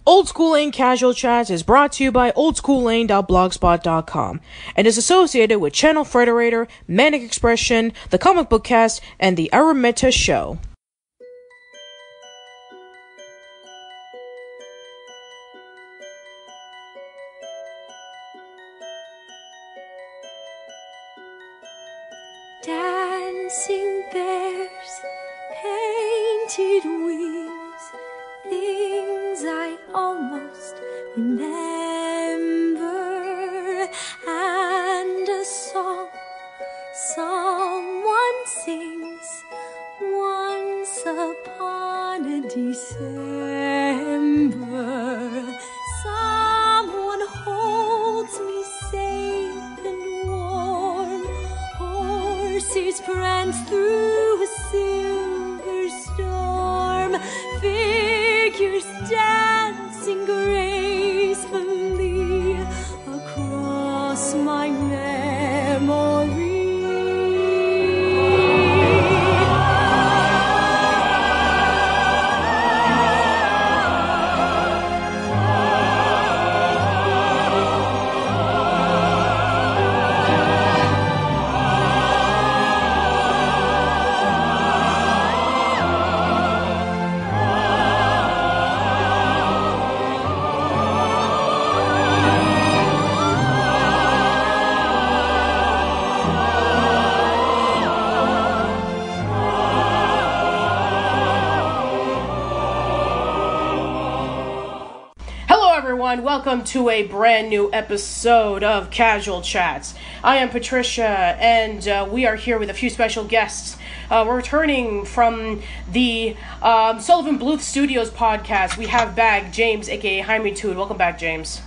Old School Lane Casual Chats is brought to you by oldschoollane.blogspot.com and is associated with Channel Frederator, Manic Expression, The Comic Book Cast, and The Arun Mehta Show. Dancing bears, painted wings, things I almost remember, and a song someone sings once upon a December. Someone holds me safe and warm. Horses prance through a silver storm. Figures dancing gracefully across my memory. Welcome to a brand new episode of Casual Chats. I am Patricia, and we are here with a few special guests. We're returning from the Sullivan-Bluth Studios podcast. We have back James, aka Jaimetud. Welcome back, James.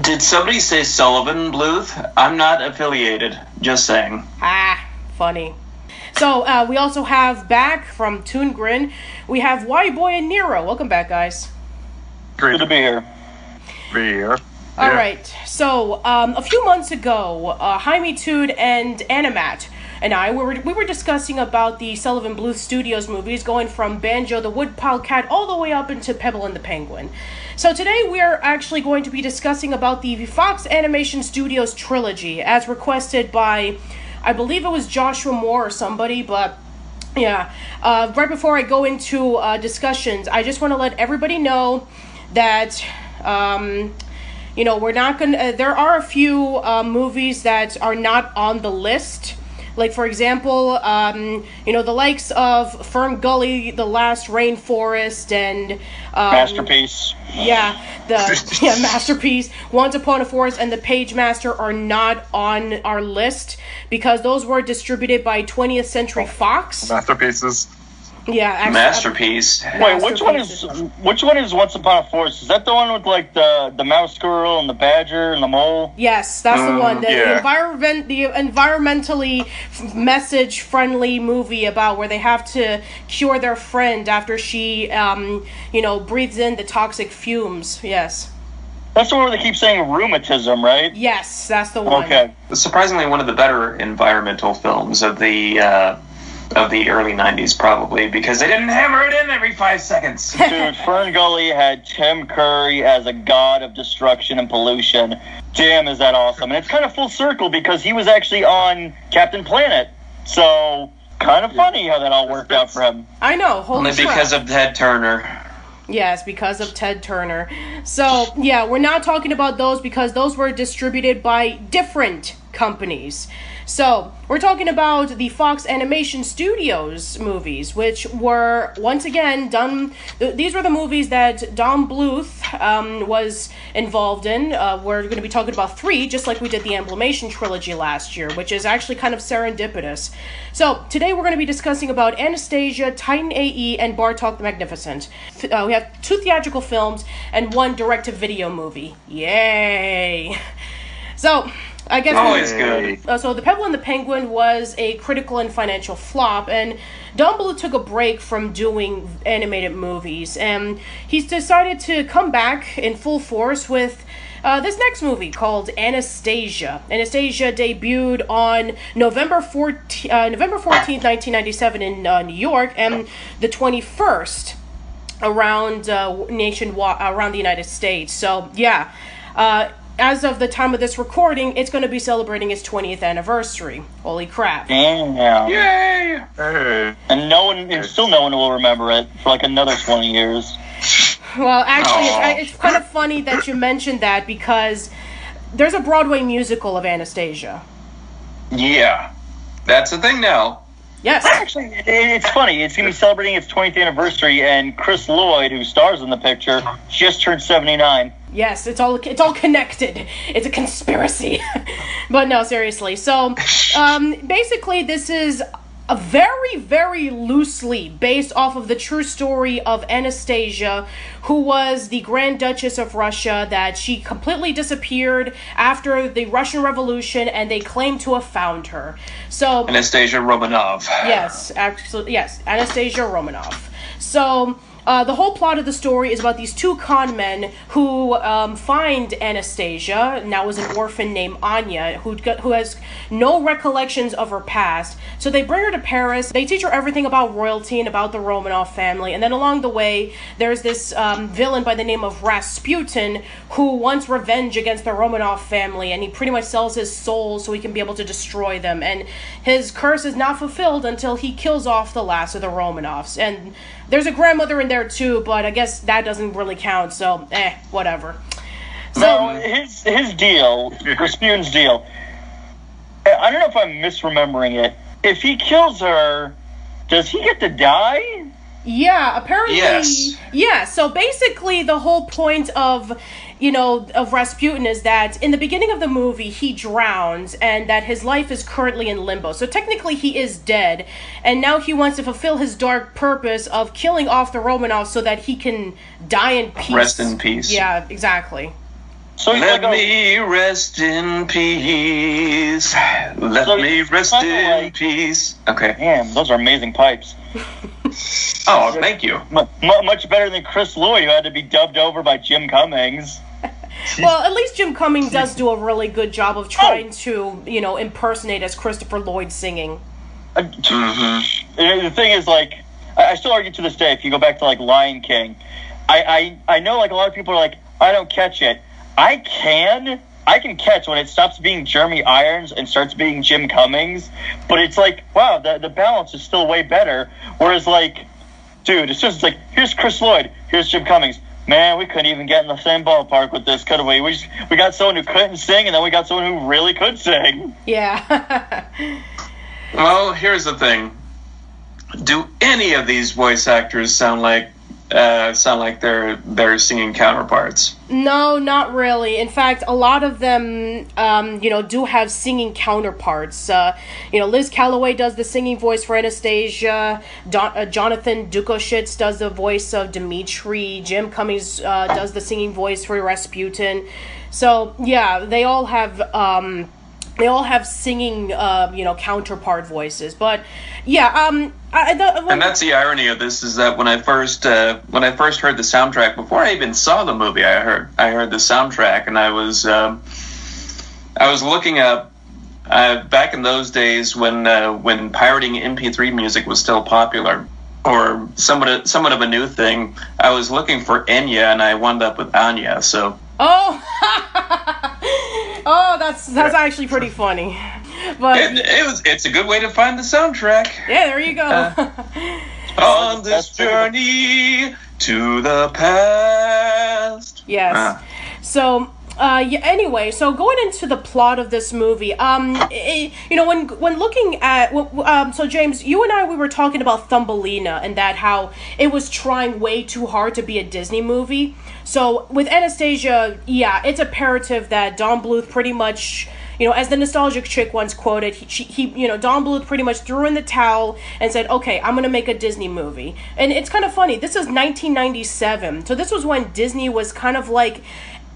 Did somebody say Sullivan-Bluth? I'm not affiliated, just saying. Funny. So, we also have back from Toon Grin, we have Whyboy and Nero. Welcome back, guys. Great to be here. All right, so a few months ago, Jaimetud and Animat and I we were discussing about the Sullivan-Bluth Studios movies, going from Banjo the Woodpile Cat all the way up into Pebble and the Penguin. So today we are actually going to be discussing about the Fox Animation Studios trilogy, as requested by, I believe it was Joshua Moore or somebody, but yeah. Right before I go into discussions, I just want to let everybody know that we're not gonna. There are a few movies that are not on the list. Like, for example, the likes of Fern Gully, The Last Rainforest, and Masterpiece. Masterpiece. Once Upon a Forest and The Page Master are not on our list because those were distributed by 20th Century Fox. Masterpieces. Yeah, actually, Masterpiece. Wait, which one is Once Upon a Forest? Is that the one with like the mouse girl and the badger and the mole? Yes, that's the one. The yeah. environmentally message friendly movie about where they have to cure their friend after she breathes in the toxic fumes. Yes. That's the one where they keep saying rheumatism, right? Yes, that's the one. Okay. Surprisingly, one of the better environmental films of the early 90s, probably, because they didn't hammer it in every 5 seconds. Dude, Fern Gully had Tim Curry as a god of destruction and pollution. Damn, is that awesome. And it's kind of full circle because he was actually on Captain Planet. So, kind of funny how that all worked out for him. I know, Only because of Ted Turner. Yes, because of Ted Turner. So, yeah, we're not talking about those because those were distributed by different companies. So, we're talking about the Fox Animation Studios movies, which were, once again, done. These were the movies that Don Bluth was involved in. We're going to be talking about 3, just like we did the Emblemation trilogy last year, which is actually kind of serendipitous. So, today we're going to be discussing about Anastasia, Titan A.E., and Bartok the Magnificent. We have 2 theatrical films and 1 direct-to-video movie. Yay! So, I guess always good. So The Pebble and the Penguin was a critical and financial flop, and Don Bluth took a break from doing animated movies, and he's decided to come back in full force with this next movie called Anastasia. Anastasia debuted on November 14th, 1997 in New York, and the 21st around around the United States. So yeah, as of the time of this recording, it's going to be celebrating its 20th anniversary. Holy crap! Damn! Yay! And still no one will remember it for like another 20 years. Well, actually, it's kind of funny that you mentioned that because there's a Broadway musical of Anastasia. Yeah, that's the thing now. Yes. Actually, it's funny. It's going to be celebrating its 20th anniversary, and Chris Lloyd, who stars in the picture, just turned 79. Yes, it's all connected. It's a conspiracy. But no, seriously. So, basically, this is a very, very loosely based off of the true story of Anastasia, who was the Grand Duchess of Russia, that she completely disappeared after the Russian Revolution, and they claimed to have found her. So Anastasia Romanov. Yes, actually, yes, Anastasia Romanov. So the whole plot of the story is about these two con men who find Anastasia, now as an orphan named Anya, who has no recollections of her past. So they bring her to Paris. They teach her everything about royalty and about the Romanov family. And then along the way, there's this villain by the name of Rasputin who wants revenge against the Romanov family, and he pretty much sells his soul so he can be able to destroy them. And his curse is not fulfilled until he kills off the last of the Romanovs. And there's a grandmother in there too, but I guess that doesn't really count, so whatever. So no, his deal, Rasputin's deal, I don't know if I'm misremembering it. If he kills her, does he get to die? Yeah, apparently. Yes. Yeah, so basically the whole point of Rasputin is that in the beginning of the movie he drowns and that his life is currently in limbo. So technically he is dead, and now he wants to fulfill his dark purpose of killing off the Romanovs so that he can die in peace. Rest in peace. Yeah, exactly. So Let me rest in peace. Let me rest in peace. Okay. Damn, those are amazing pipes. Oh, thank you. Much better than Chris Lloyd, who had to be dubbed over by Jim Cummings. Well, at least Jim Cummings does do a really good job of trying to, impersonate as Christopher Lloyd singing. The thing is, like, I still argue to this day, if you go back to, like, Lion King, I know, like, a lot of people are like, I don't catch it. I can catch when it stops being Jeremy Irons and starts being Jim Cummings, but it's like, wow, the balance is still way better. Whereas, like, dude, it's just like, here's Chris Lloyd, here's Jim Cummings. Man, we couldn't even get in the same ballpark with this, could we? We got someone who couldn't sing, and then we got someone who really could sing. Yeah. Well, here's the thing. Do any of these voice actors sound like they're singing counterparts? No, not really. In fact, a lot of them, do have singing counterparts. Liz Calloway does the singing voice for Anastasia. Jonathan Dukoschitz does the voice of Dmitri. Jim Cummings does the singing voice for Rasputin. So yeah, they all have singing, counterpart voices. But yeah, and that's the irony of this, is that when I first heard the soundtrack, before I even saw the movie, I heard the soundtrack, and I was looking up back in those days when pirating MP3 music was still popular, or somewhat of a new thing. I was looking for Enya, and I wound up with Anya. So. Oh, that's actually pretty funny. But it's a good way to find the soundtrack. Yeah, there you go. On this journey to the past. Yes. So. Anyway, so going into the plot of this movie, when looking at, so James, you and we were talking about Thumbelina and that how it was trying way too hard to be a Disney movie. So with Anastasia, yeah, it's imperative that Don Bluth pretty much, as the nostalgic chick once quoted, he Don Bluth pretty much threw in the towel and said, okay, I'm going to make a Disney movie. And it's kind of funny. This is 1997. So this was when Disney was kind of like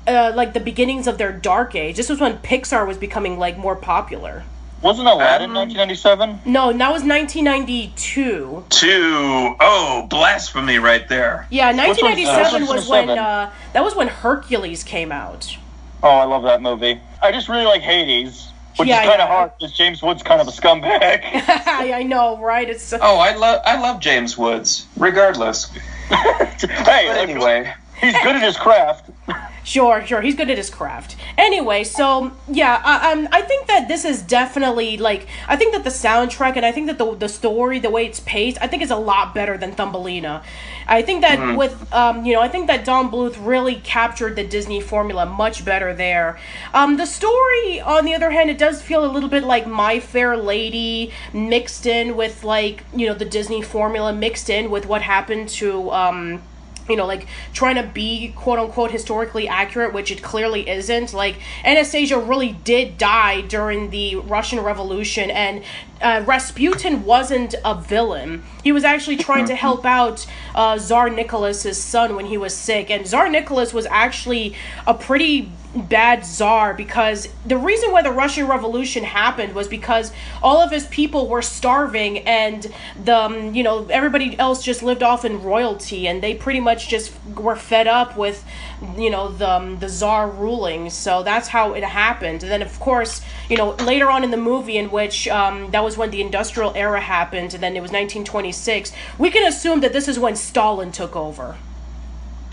the beginnings of their dark age. This was when Pixar was becoming more popular. Wasn't Aladdin 1997? No, that was 1992. Oh, blasphemy right there. Yeah, 1997 was when Hercules came out. Oh, I love that movie. I just really like Hades, which is kind of hard because James Woods kind of a scumbag. I know, right? It's I love James Woods, regardless. Hey, But anyway. he's good at his craft. Sure, he's good at his craft. Anyway, so, yeah, I think that this is definitely, like, I think that the soundtrack and I think that the story, the way it's paced, I think is a lot better than Thumbelina. I think that with, I think that Don Bluth really captured the Disney formula much better there. The story, on the other hand, it does feel a little bit like My Fair Lady mixed in with, like, the Disney formula mixed in with what happened to, like, trying to be, quote-unquote, historically accurate, which it clearly isn't. Like, Anastasia really did die during the Russian Revolution, and Rasputin wasn't a villain. He was actually trying to help out Tsar Nicholas's son when he was sick, and Tsar Nicholas was actually a pretty bad czar, because the reason why the Russian Revolution happened was because all of his people were starving, and everybody else just lived off in royalty, and they pretty much just were fed up with the czar ruling. So that's how it happened. And then of course later on in the movie, in which that was when the industrial era happened, and then it was 1926, we can assume that this is when Stalin took over.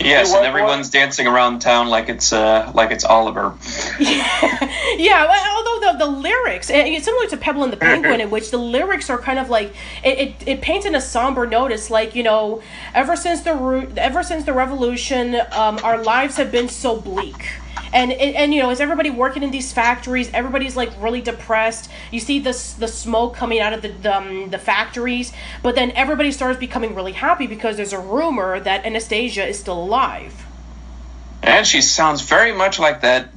Yes, and everyone's dancing around town like it's Oliver. Yeah, although the lyrics, it's similar to Pebble and the Penguin, in which the lyrics are kind of like it paints in a somber note. It's like, ever since the revolution, our lives have been so bleak. And is everybody working in these factories? Everybody's like really depressed. You see the smoke coming out of the factories, but then everybody starts becoming really happy because there's a rumor that Anastasia is still alive. And she sounds very much like that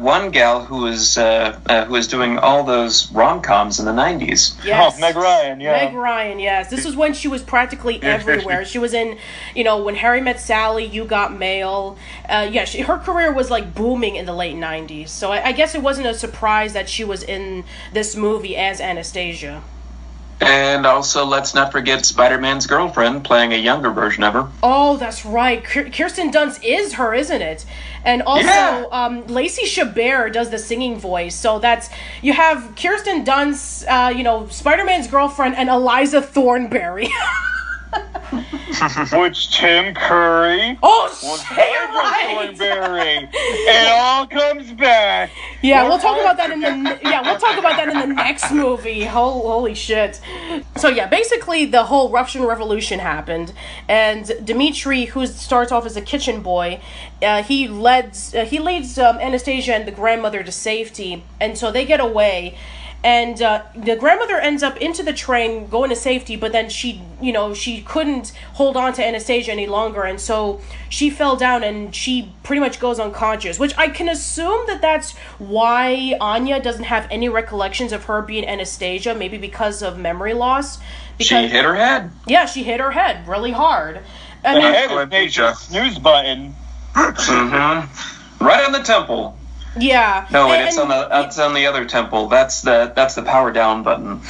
one gal who was doing all those rom-coms in the 90s. Yes. Oh, Meg Ryan, yeah. Meg Ryan, yes. This was when she was practically everywhere. She was in, When Harry Met Sally, You Got Mail. Her career was like booming in the late 90s. So I guess it wasn't a surprise that she was in this movie as Anastasia. And also, let's not forget Spider-Man's girlfriend playing a younger version of her. Oh, that's right. Kirsten Dunst is her, isn't it? And also, Lacey Chabert does the singing voice. So you have Kirsten Dunst, Spider-Man's girlfriend, and Eliza Thornberry. Which Tim Curry was Thornberry. It all comes back. Yeah, we'll talk about that in the next movie. Holy shit. So yeah, basically the whole Russian Revolution happened, and Dmitri, who starts off as a kitchen boy, he leads Anastasia and the grandmother to safety, and so they get away. And the grandmother ends up into the train, going to safety, but then she couldn't hold on to Anastasia any longer, and so she fell down and she pretty much goes unconscious, which I can assume that's why Anya doesn't have any recollections of her being Anastasia, maybe because of memory loss. She hit her head. Yeah, she hit her head really hard. I mean, the snooze button. Mm-hmm. Right on the temple. Yeah. No, it's on the other temple. That's the power down button.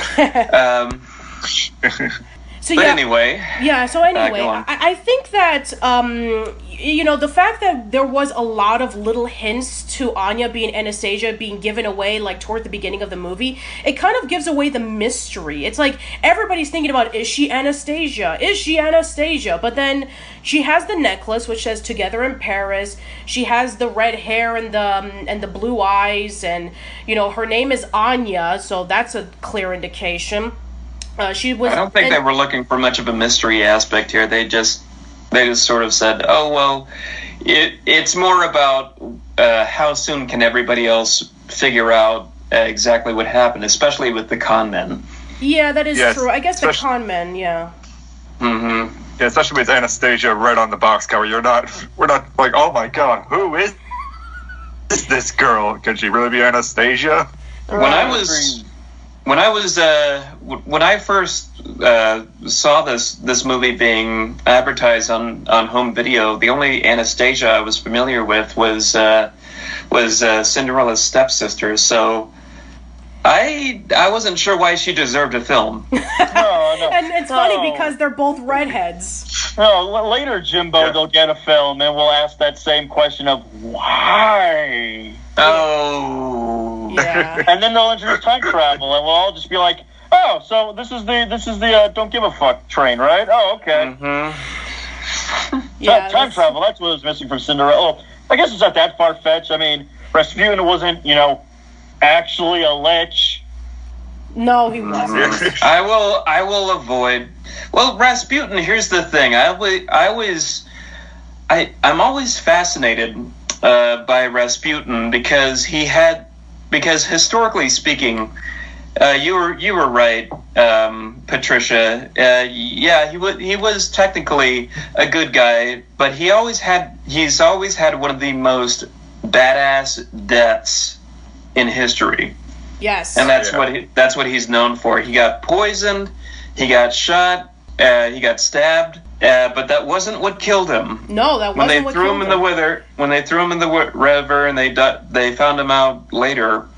Anyway. Yeah. So anyway, I think that the fact that there was a lot of little hints to Anya being Anastasia being given away like toward the beginning of the movie, it kind of gives away the mystery. It's like everybody's thinking about, is she Anastasia? Is she Anastasia? But then she has the necklace which says "Together in Paris." She has the red hair and the blue eyes, and her name is Anya, so that's a clear indication. I don't think they were looking for much of a mystery aspect here. They just sort of said, "Oh well, it's more about how soon can everybody else figure out exactly what happened, especially with the con men." Yeah, that is true. I guess the con men, yeah. Mm-hmm. Yeah, especially with Anastasia right on the box cover. We're not like, oh my god, who is this girl? Can she really be Anastasia? When I first saw this movie being advertised on home video, the only Anastasia I was familiar with was Cinderella's stepsister. So I wasn't sure why she deserved a film. No. And it's funny because they're both redheads. No, later, Jimbo, they'll get a film, and we'll ask that same question of why. Oh. Yeah. And then they'll introduce time travel, and we'll all just be like, oh, so this is the don't give a fuck train, right? Oh, okay. Mm-hmm. Yeah, time travel, that's what was missing from Cinderella. Oh, I guess it's not that far-fetched. I mean, Rasputin wasn't, actually a lich. No, he wasn't. I will avoid. Well, Rasputin. Here's the thing. I'm always fascinated by Rasputin because historically speaking, you were right, Patricia. Yeah, he was technically a good guy, but he's always had one of the most badass deaths in history. Yes, and that's what he's known for. He got poisoned, he got shot, he got stabbed, but that wasn't what killed him. No, that wasn't what killed him. When they threw him in the river and they found him out later,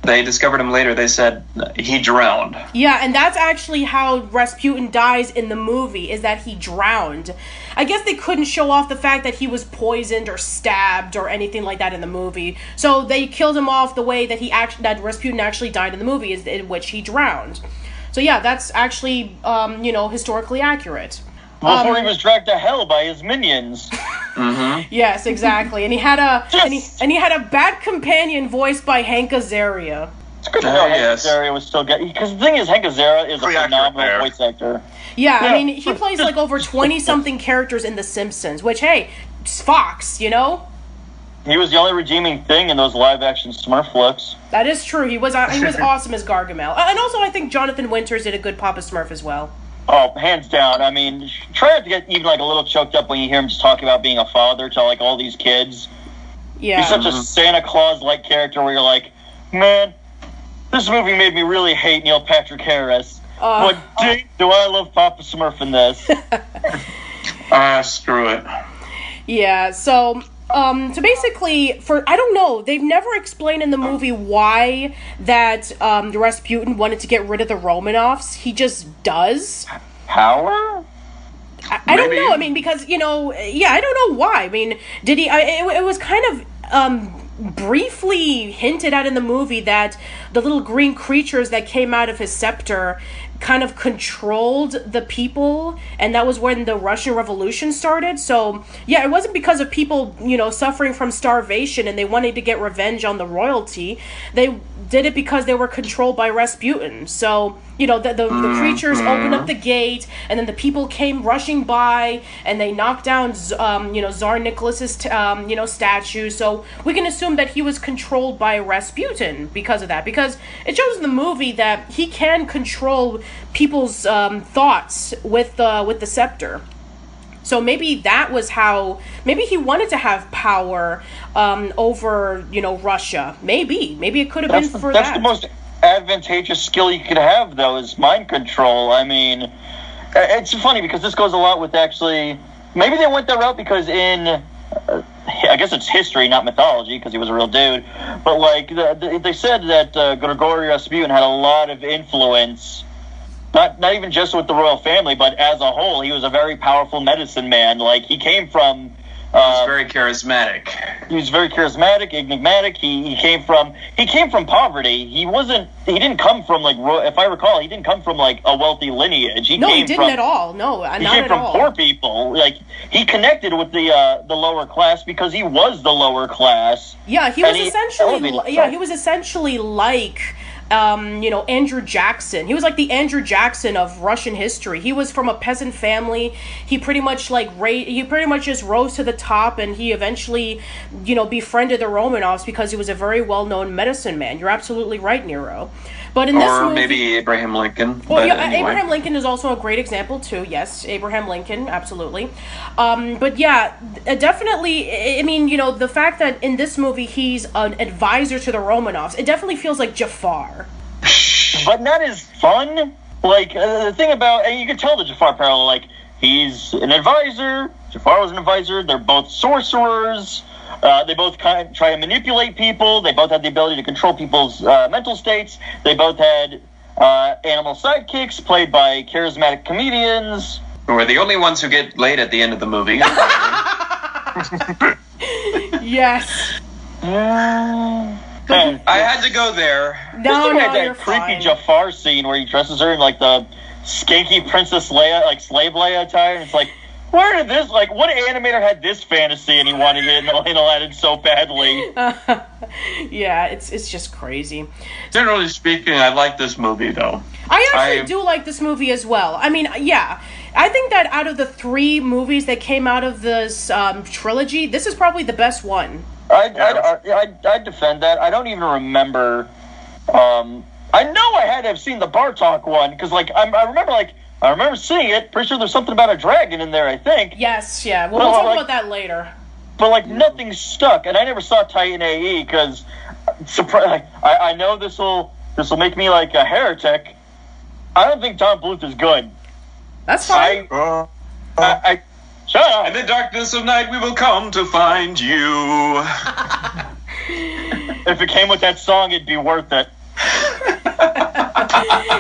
they discovered him later. They said he drowned. Yeah, and that's actually how Rasputin dies in the movie, is that he drowned. I guess they couldn't show off the fact that he was poisoned or stabbed or anything like that in the movie. So they killed him off the way that that Rasputin actually died in the movie, is in which he drowned. So yeah, that's actually historically accurate. Before he was dragged to hell by his minions. Mm-hmm. Yes, exactly. And he had a bad companion voiced by Hank Azaria. It's good to know Hank Azaria was still good. Because the thing is, Hank Azaria is a phenomenal voice actor. Yeah, I mean, he plays like over 20-something characters in The Simpsons, which, hey, it's Fox, He was the only redeeming thing in those live-action Smurf flicks. That is true. He was awesome as Gargamel. And also, I think Jonathan Winters did a good Papa Smurf as well. Oh, hands down. I mean, try not to get even like a little choked up when you hear him just talking about being a father to like all these kids. Yeah. He's such a Santa Claus-like character where you're like, man, this movie made me really hate Neil Patrick Harris. But do I love Papa Smurf in this? Screw it. Yeah, so basically, I don't know, they've never explained in the movie why that Rasputin wanted to get rid of the Romanovs. He just does. Power? I don't know. I mean, because, I don't know why. I mean, did he... It was kind of briefly hinted at in the movie that the little green creatures that came out of his scepter kind of controlled the people, and that was when the Russian Revolution started. So yeah, it wasn't because of people suffering from starvation and they wanted to get revenge on the royalty. They did it because they were controlled by Rasputin. So the creatures opened up the gate, and then the people came rushing by, and they knocked down Tsar Nicholas's statue. So we can assume that he was controlled by Rasputin because of that, because it shows in the movie that he can control people's thoughts with the scepter. So maybe that was how. Maybe he wanted to have power over Russia. Maybe it could have been for that. That's the most advantageous skill you could have, though, is mind control. I mean, it's funny because this goes a lot with actually. Maybe they went that route because in. I guess it's history, not mythology, because he was a real dude. But like they said that Grigory Rasputin had a lot of influence. Not even just with the royal family, but as a whole, he was a very powerful medicine man. Like, he came from... he was very charismatic. He was very charismatic, enigmatic. He came from poverty. He didn't come from, like, if I recall, he didn't come from, like, a wealthy lineage. He didn't at all. No, not at all. He came from poor people. Like, he connected with the lower class because he was the lower class. Yeah, he was essentially like... Andrew Jackson. He was like the Andrew Jackson of Russian history. He was from a peasant family. He pretty much just rose to the top, and he eventually, befriended the Romanovs because he was a very well-known medicine man. You're absolutely right, Nero. But in this movie, or maybe Abraham Lincoln. Well, yeah, anyway. Abraham Lincoln is also a great example too. Yes, Abraham Lincoln, absolutely. But yeah, definitely. I mean, the fact that in this movie he's an advisor to the Romanovs, it definitely feels like Jafar. But not as fun. Like the thing about, and you can tell the Jafar parallel. Like, he's an advisor. Jafar was an advisor. They're both sorcerers. They both kind of try to manipulate people. They both had the ability to control people's mental states. They both had animal sidekicks played by charismatic comedians. Who are the only ones who get laid at the end of the movie. Yes. I had to go there. No, that creepy fine. Jafar scene where he dresses her in like the skanky Princess Leia, like slave Leia attire, and it's like, Where did this, like, what animator had this fantasy and he wanted it in Aladdin so badly? Yeah, it's just crazy. Generally speaking, I like this movie, though. I actually do like this movie as well. I mean, yeah. I think that out of the 3 movies that came out of this trilogy, this is probably the best one. I defend that. I don't even remember. I know I had to have seen the Bartok one, because, like, I remember seeing it. Pretty sure there's something about a dragon in there, I think. Yes, yeah. We'll talk about that later. But, like, nothing stuck. And I never saw Titan A.E. because, I know this will make me, like, a heretic. I don't think Don Bluth is good. That's fine. Shut up. In the darkness of night, we will come to find you. If it came with that song, it'd be worth it.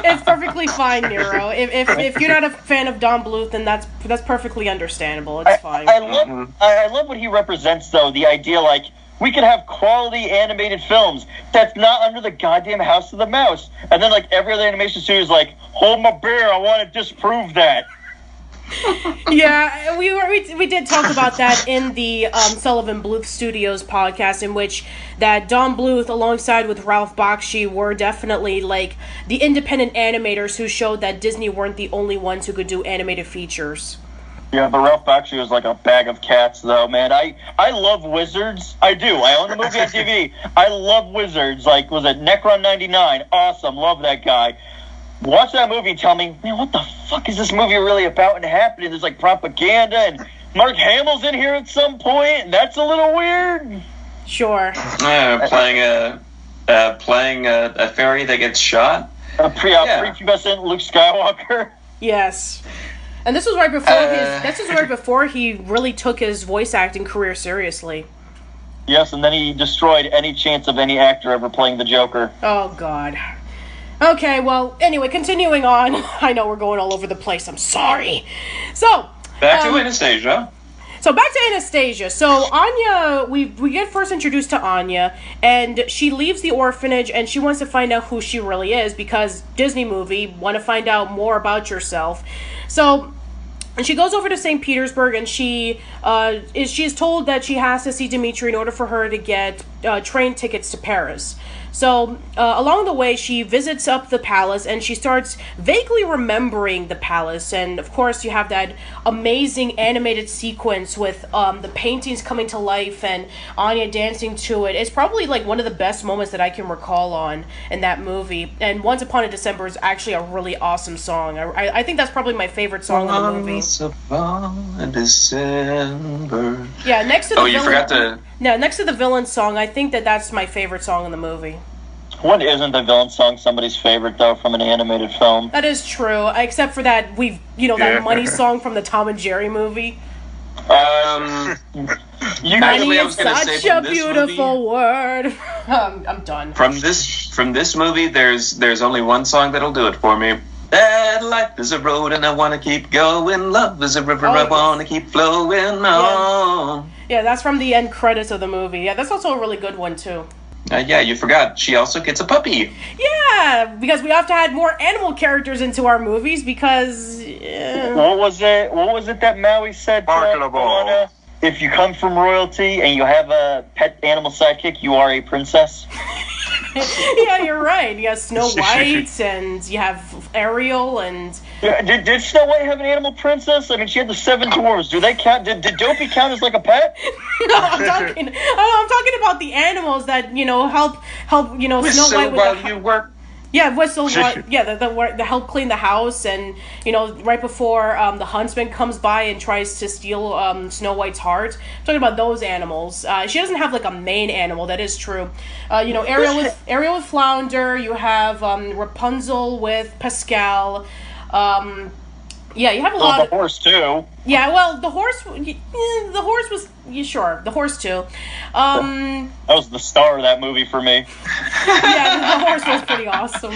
It's perfectly fine, Nero. If you're not a fan of Don Bluth, then that's perfectly understandable. It's fine. I love what he represents, though. The idea, like, we could have quality animated films that's not under the goddamn House of the Mouse. And then, like, every other animation studio is like, hold my beer, I want to disprove that. Yeah, we did talk about that in the Sullivan-Bluth Studios podcast, in which that Don Bluth, alongside with Ralph Bakshi, were definitely, like, the independent animators who showed that Disney weren't the only ones who could do animated features. Yeah, but Ralph Bakshi was like a bag of cats, though, man. I love Wizards. I do. I own the movie on TV. I love Wizards. Like, was it Necron 99? Awesome. Love that guy. Watch that movie and tell me, man, what the fuck is this movie really about and happening? There's, like, propaganda, and Mark Hamill's in here at some point, and that's a little weird. Sure. Playing a fairy that gets shot. Prepubescent Luke Skywalker. Yes. And this was right before before he really took his voice acting career seriously. Yes, and then he destroyed any chance of any actor ever playing the Joker. Oh, God. Okay, well, anyway, continuing on. I know we're going all over the place. I'm sorry. So, back to Anastasia. So back to Anastasia. So Anya, we get first introduced to Anya, and she leaves the orphanage, and she wants to find out who she really is, because Disney movie, want to find out more about yourself. So, and she goes over to St. Petersburg, and she is told that she has to see Dmitri in order for her to get train tickets to Paris. So, along the way, she visits up the palace, and she starts vaguely remembering the palace. And, of course, you have that amazing animated sequence with the paintings coming to life and Anya dancing to it. It's probably, like, one of the best moments that I can recall on in that movie. And Once Upon a December is actually a really awesome song. I think that's probably my favorite song in the movie. Once Upon a December. Yeah, next to the villain... you forgot to... No, next to the villain song, I think that's my favorite song in the movie. When isn't the villain song somebody's favorite, though, from an animated film? That is true, except for that that money song from the Tom and Jerry movie. Money is such a beautiful word. I'm done. From this movie, there's only one song that'll do it for me. That life is a road and I want to keep going. Love is a river, I want to keep flowing on. Yeah, that's from the end credits of the movie. Yeah, that's also a really good one, too. Yeah, you forgot. She also gets a puppy. Yeah, because we have to add more animal characters into our movies because... What was it that Maui said? Marketable. If you come from royalty and you have a pet animal sidekick, you are a princess. Yeah, you're right. You have Snow White and you have Ariel and... Yeah, did Snow White have an animal princess? I mean, she had the 7 dwarves. Do they count? Did Dopey count as like a pet? No, I'm talking about the animals that help Snow White with you work. Yeah, whistle. The help clean the house, and right before the huntsman comes by and tries to steal Snow White's heart. I'm talking about those animals. She doesn't have like a main animal. That is true. Ariel with Flounder. You have Rapunzel with Pascal. Yeah, you have a lot. The horse too. Yeah, well, the horse was sure. The horse too. That was the star of that movie for me. Yeah, the horse was pretty awesome.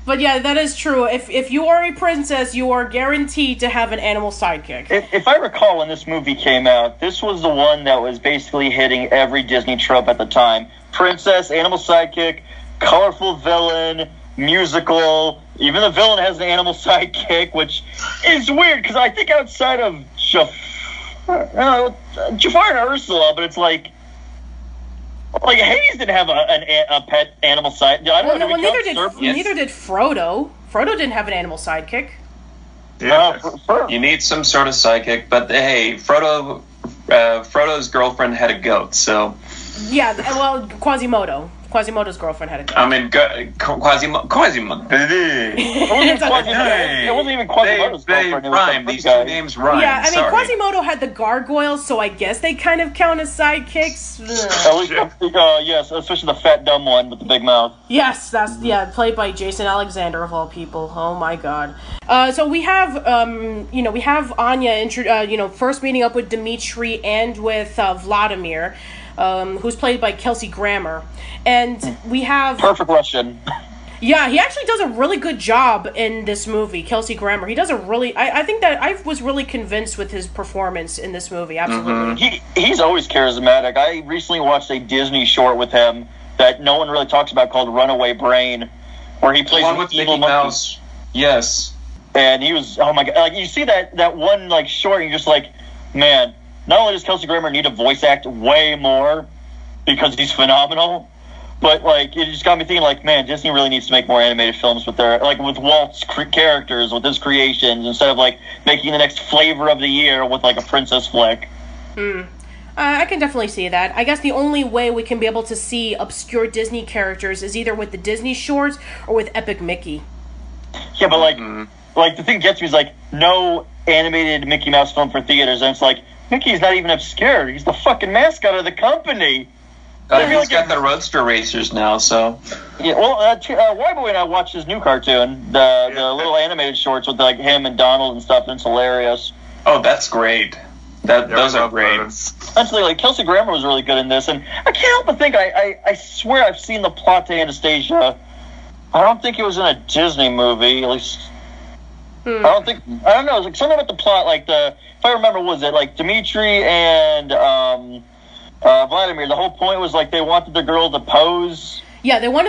But yeah, that is true. If you are a princess, you are guaranteed to have an animal sidekick. If I recall, when this movie came out, this was the one that was basically hitting every Disney trope at the time: princess, animal sidekick, colorful villain, musical. Even the villain has an animal sidekick, which is weird because I think outside of Jafar and Ursula, but it's like Hades didn't have a pet animal side. I don't know. Neither did Frodo. Frodo didn't have an animal sidekick. Yeah. You need some sort of sidekick, but hey, Frodo's girlfriend had a goat, so. Yeah, well, Quasimodo. Quasimodo's girlfriend had a goat. I mean, Quasimodo. It wasn't even Quasimodo's girlfriend. Rhyme. These two names rhyme. Yeah, I mean, Quasimodo had the gargoyles, so I guess they kind of count as sidekicks. At least, yes, especially the fat dumb one with the big mouth. Yes, that's played by Jason Alexander of all people. Oh my God. So we have, we have Anya, first meeting up with Dmitri and with Vladimir. Who's played by Kelsey Grammer. And we have... Perfect Russian. Yeah, he actually does a really good job in this movie, Kelsey Grammer. He does a really... I think that I was really convinced with his performance in this movie, absolutely. Mm-hmm. He's always charismatic. I recently watched a Disney short with him that no one really talks about called Runaway Brain, where he plays one with evil Mickey monkey. Mouse. Yes. And he was... Oh my God. Like, you see that one, short, and you're just like, man... Not only does Kelsey Grammer need to voice act way more because he's phenomenal, but it just got me thinking, man, Disney really needs to make more animated films with with Walt's characters, with his creations, instead of making the next flavor of the year with a princess flick. I can definitely see that. I guess the only way we can be able to see obscure Disney characters is either with the Disney shorts or with Epic Mickey. Yeah, but the thing gets me is no animated Mickey Mouse film for theaters, and it's Mickey's not even obscure. He's the fucking mascot of the company. He's got the Roadster Racers now, so... Yeah, well, Whyboy and I watched his new cartoon, the little animated shorts with him and Donald and stuff, and it's hilarious. Oh, that's great. Those are great. Actually, Kelsey Grammer was really good in this, and I can't help but think, I swear I've seen the plot to Anastasia. I don't think it was in a Disney movie, at least... I don't know, it was something about the plot, if I remember, was it Dimitri and Vladimir, the whole point was they wanted the girl to pose. Yeah, they were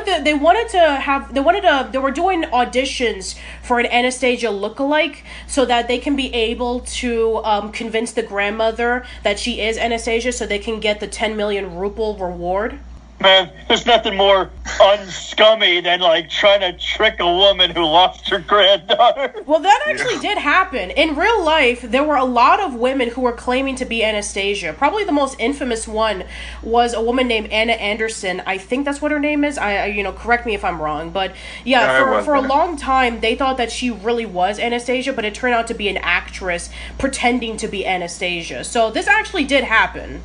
doing auditions for an Anastasia lookalike so that they can be able to convince the grandmother that she is Anastasia so they can get the 10 million ruble reward. Man, there's nothing more unscummy than trying to trick a woman who lost her granddaughter. Well, that actually did happen. In real life, there were a lot of women who were claiming to be Anastasia. Probably the most infamous one was a woman named Anna Anderson. I think that's what her name is. Correct me if I'm wrong. But yeah, for a long time, they thought that she really was Anastasia, but it turned out to be an actress pretending to be Anastasia. So this actually did happen.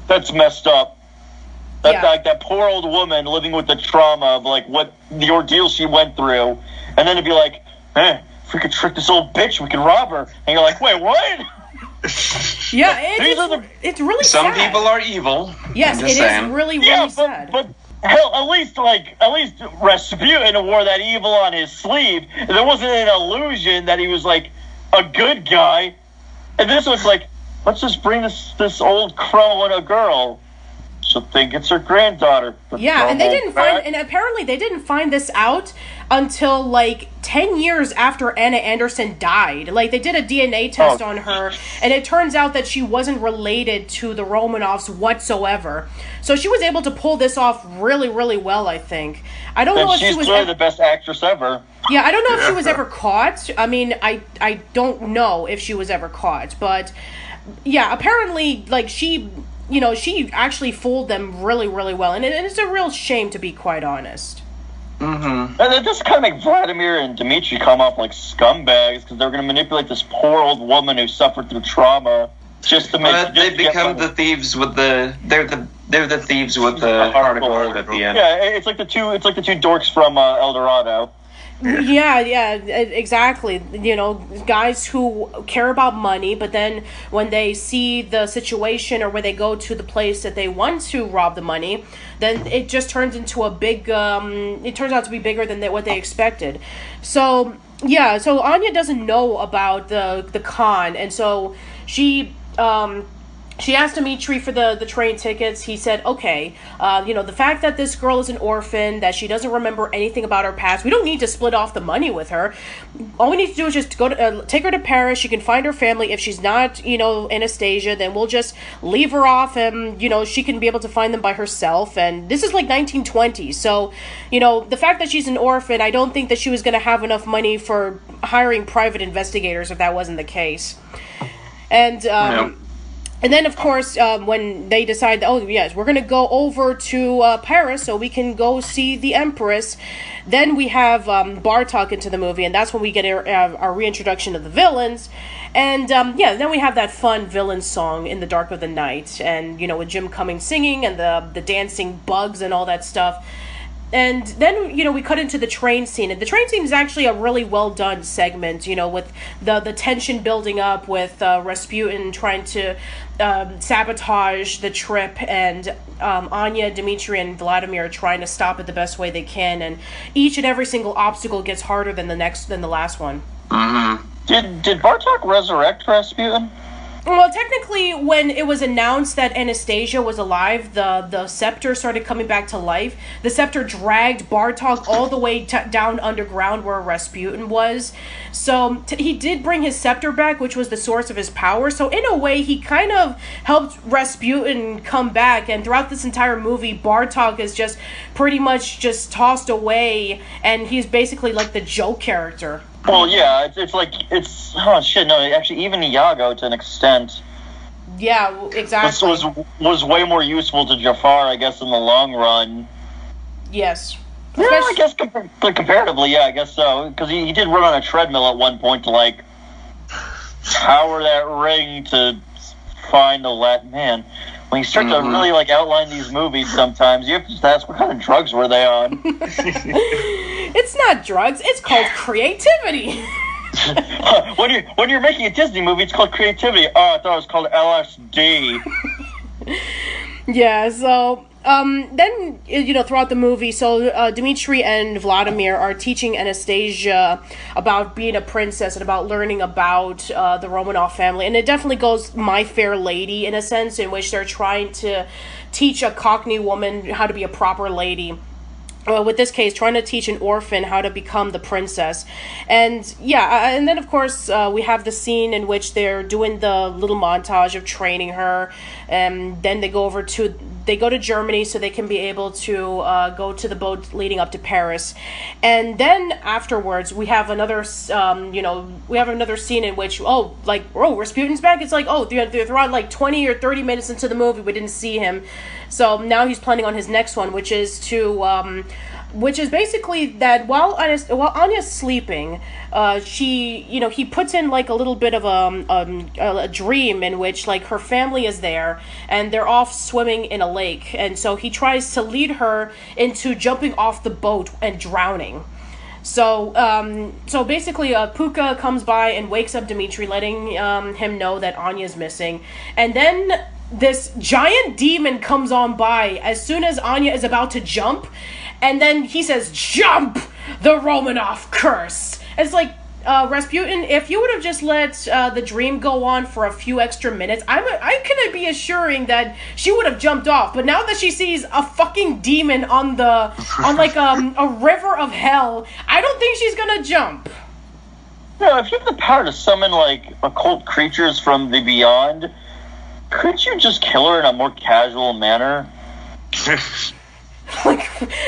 That's messed up. That poor old woman living with the trauma of what the ordeal she went through, and then to be if we could trick this old bitch, we could rob her. And you're wait, what? Yeah, it's really Some sad. people are evil. Yes, it is really sad. But hell, at least Rasputin wore that evil on his sleeve. There wasn't an illusion that he was a good guy. And this was let's just bring this old crow and a girl. She'll think it's her granddaughter. Yeah, and apparently they didn't find this out until 10 years after Anna Anderson died. They did a DNA test on her, and it turns out that she wasn't related to the Romanovs whatsoever. So she was able to pull this off really, really well, I think. I don't know if she was the best actress ever. Yeah, I don't know if she was ever caught. I mean, I don't know if she was ever caught, but yeah, apparently she actually fooled them really, really well. And it's a real shame, to be quite honest. Mm-hmm. And it just kind of make Vladimir and Dmitri come off like scumbags because they're going to manipulate this poor old woman who suffered through trauma just to make. They become the thieves with the. They're the thieves with the heart of gold at the end. Yeah, it's like the two dorks from El Dorado. Yeah, exactly. Guys who care about money, but then when they see the situation or when they go to the place that they want to rob the money, then it just turns into a big, it turns out to be bigger than what they expected. So, yeah, Anya doesn't know about the con, and so she she asked Dimitri for the train tickets. He said, okay, the fact that this girl is an orphan, that she doesn't remember anything about her past, we don't need to split off the money with her. All we need to do is just go to take her to Paris. She can find her family. If she's not, Anastasia, then we'll just leave her off and, she can be able to find them by herself. And this is like 1920. So, the fact that she's an orphan, I don't think that she was going to have enough money for hiring private investigators if that wasn't the case. And, And then, of course, when they decide, oh, yes, we're going to go over to Paris so we can go see the Empress, then we have Bartok into the movie, and that's when we get our reintroduction of the villains. And, then we have that fun villain song, In the Dark of the Night, and, with Jim Cummings singing and the dancing bugs and all that stuff. And then, we cut into the train scene. And the train scene is actually a really well-done segment, with the tension building up, with Rasputin trying to sabotage the trip, and Anya, Dimitri, and Vladimir trying to stop it the best way they can. And each and every single obstacle gets harder than the last one. Mm-hmm. Did Bartok resurrect Rasputin? Well, technically, when it was announced that Anastasia was alive, the scepter started coming back to life. The scepter dragged Bartok all the way down underground where Rasputin was. So he did bring his scepter back, which was the source of his power. So in a way, he kind of helped Rasputin come back. And throughout this entire movie, Bartok is just pretty much just tossed away. And he's basically like the joke character. Well, yeah, actually, even Iago, to an extent. Yeah, exactly. Was way more useful to Jafar, I guess, in the long run. Yes. Yeah, I guess comparatively, yeah, I guess so. Because he did run on a treadmill at one point to, power that ring to find the man. When you start to really, outline these movies sometimes, you have to just ask, what kind of drugs were they on? It's not drugs. It's called creativity. When you're making a Disney movie, it's called creativity. Oh, I thought it was called LSD. Yeah, so... then, throughout the movie, so Dimitri and Vladimir are teaching Anastasia about being a princess and about learning about the Romanov family. And it definitely goes My Fair Lady, in a sense, in which they're trying to teach a Cockney woman how to be a proper lady. With this case, trying to teach an orphan how to become the princess. And and then of course we have the scene in which they're doing the little montage of training her, and then they go to Germany so they can be able to go to the boat leading up to Paris. And then afterwards we have another scene in which Rasputin's back. It's like, they're around 20 or 30 minutes into the movie, we didn't see him. So now he's planning on his next one, which is basically that while Anya's sleeping, he puts in a little bit of a dream in which her family is there and they're off swimming in a lake, and so he tries to lead her into jumping off the boat and drowning. So basically, Puka comes by and wakes up Dimitri, letting him know that Anya's missing, and then this giant demon comes on by as soon as Anya is about to jump, and then he says, "Jump! The Romanov curse!" It's like, Rasputin, if you would have just let the dream go on for a few extra minutes, I can be assuring that she would have jumped off. But now that she sees a fucking demon on a river of hell, I don't think she's gonna jump. No, if you have the power to summon occult creatures from the beyond, couldn't you just kill her in a more casual manner?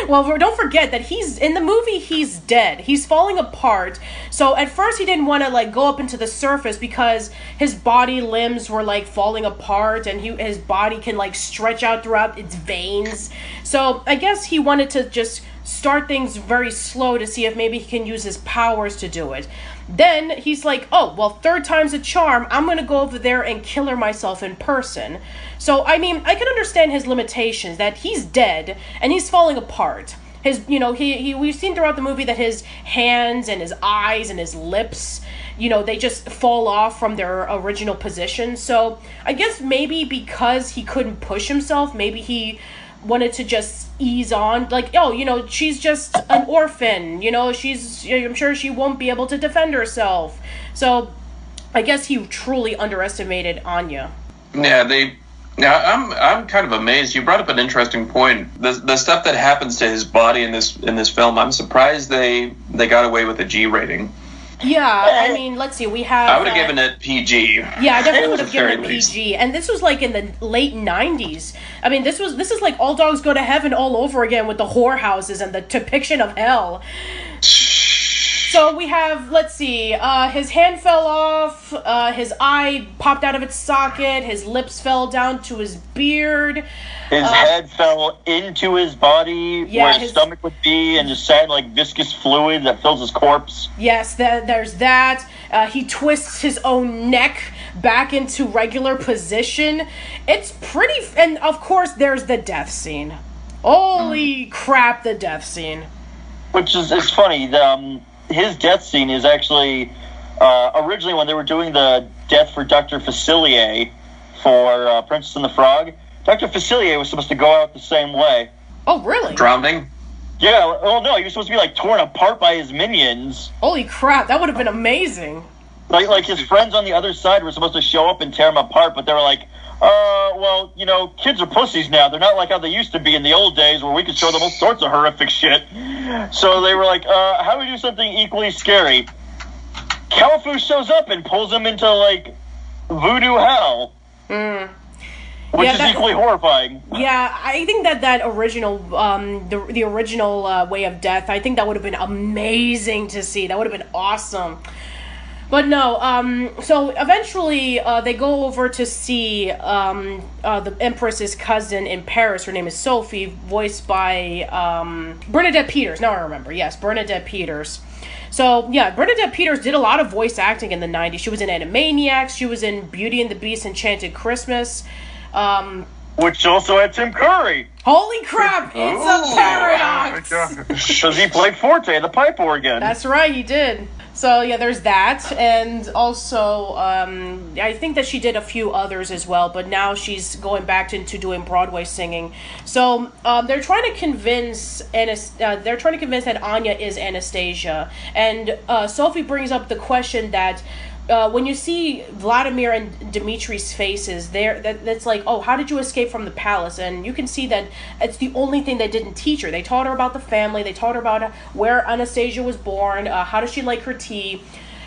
Well, don't forget that he's dead. He's falling apart. So at first he didn't want to go up into the surface because his body limbs were falling apart, and his body can stretch out throughout its veins. So I guess he wanted to just start things very slow to see if maybe he can use his powers to do it. Then he's like, oh, well, third time's a charm. I'm going to go over there and kill her myself in person. So, I mean, I can understand his limitations, that he's dead and he's falling apart. We've seen throughout the movie that his hands and his eyes and his lips, they just fall off from their original position. So I guess maybe because he couldn't push himself, maybe he wanted to just ease on, she's just an orphan, I'm sure she won't be able to defend herself. So I guess he truly underestimated Anya. Yeah, Now, I'm kind of amazed. You brought up an interesting point. The stuff that happens to his body in this film, I'm surprised they got away with a G rating. Yeah, I mean, let's see. We have. I would have given it PG. Yeah, I definitely would have given it PG. And this was like in the late '90s. I mean, this is like All Dogs Go to Heaven all over again with the whorehouses and the depiction of hell. So we have, let's see, his hand fell off, his eye popped out of its socket, his lips fell down to his beard. His head fell into his body where his stomach would be and just sat like viscous fluid that fills his corpse. Yes, there's that. He twists his own neck back into regular position. It's pretty... And, of course, there's the death scene. Holy crap, the death scene. Which is it's funny. His death scene is actually... originally, when they were doing the death for Dr. Facilier for Princess and the Frog, Dr. Facilier was supposed to go out the same way. Oh, really? Drowning? Yeah, well, no, he was supposed to be, like, torn apart by his minions. Holy crap, that would have been amazing. Like his friends on the other side were supposed to show up and tear him apart, but they were like, well, you know, kids are pussies now. They're not like how they used to be in the old days where we could show them all sorts of horrific shit. So they were like, how do we do something equally scary? Califu shows up and pulls him into, like, voodoo hell. Which is equally horrifying. Yeah, I think that original, the original way of death, I think that would have been amazing to see. That would have been awesome. But no, so eventually they go over to see the Empress's cousin in Paris. Her name is Sophie, voiced by Bernadette Peters. Now I remember. Yes, Bernadette Peters. So, yeah, Bernadette Peters did a lot of voice acting in the 90s. She was in Animaniacs. She was in Beauty and the Beast Enchanted Christmas. Which also had Tim Curry. Holy crap, it's a paradox! Because he played Forte, the pipe organ. That's right, he did. So, yeah, there's that. And also, I think that she did a few others as well, but now she's going back into doing Broadway singing. So, they're trying to convince that Anya is Anastasia. And Sophie brings up the question that when you see Vladimir and Dimitri's faces, that's like, oh, how did you escape from the palace? And you can see that it's the only thing they didn't teach her. They taught her about the family. They taught her about where Anastasia was born, how does she like her tea,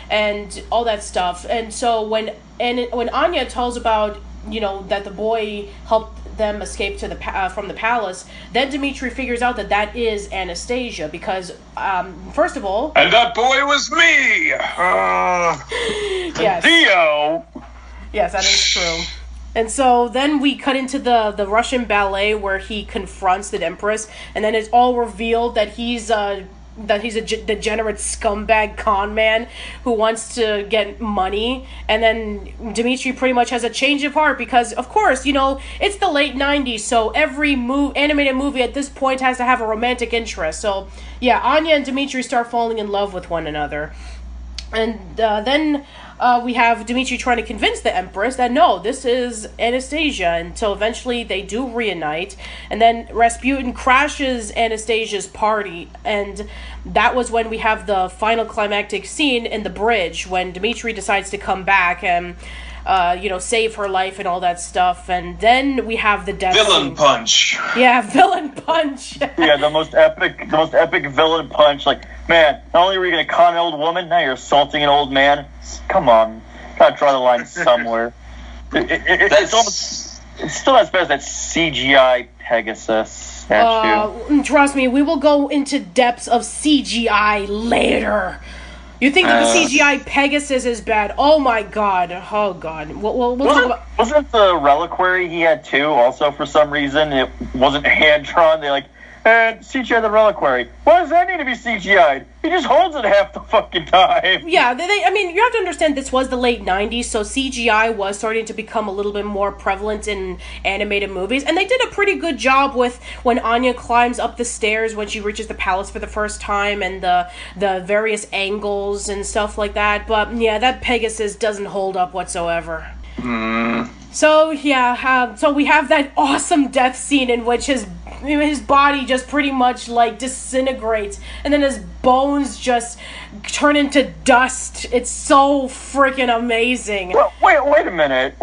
and all that stuff. And so when Anya tells about, you know, that the boy helped them escape to from the palace, then Dimitri figures out that is Anastasia, because first of all, and that boy was me. Yes. Theo. Yes, that is true. And so then we cut into the Russian ballet where he confronts the Empress, and then it's all revealed that he's a degenerate scumbag con man who wants to get money. And then Dimitri pretty much has a change of heart because, of course, you know, it's the late 90s, so every animated movie at this point has to have a romantic interest. So, yeah, Anya and Dimitri start falling in love with one another. And then we have Dimitri trying to convince the Empress that, no, this is Anastasia, until eventually they do reunite. And then Rasputin crashes Anastasia's party, and that was when we have the final climactic scene in the bridge, when Dimitri decides to come back and, you know, save her life and all that stuff. And then we have the death villain scene. punch. Yeah, villain punch. Yeah, the most epic villain punch. Like, man, not only were you going to con an old woman, now you're assaulting an old man. Come on, gotta draw the line somewhere. It's still as bad as that CGI Pegasus statue. Trust me, we will go into depths of CGI later. You think that the CGI Pegasus is bad? Oh my god! Oh god! We'll talk about. Wasn't the reliquary he had too? Also, for some reason, it wasn't hand drawn. They like. And CGI the reliquary. Why does that need to be CGI'd? He just holds it half the fucking time. Yeah, I mean, you have to understand this was the late 90s, so CGI was starting to become a little bit more prevalent in animated movies. And they did a pretty good job with when Anya climbs up the stairs when she reaches the palace for the first time, and the various angles and stuff like that. But yeah, that Pegasus doesn't hold up whatsoever. So yeah, so we have that awesome death scene in which his body just pretty much like disintegrates, and then his bones just turn into dust. It's so freaking amazing. Well, wait a minute.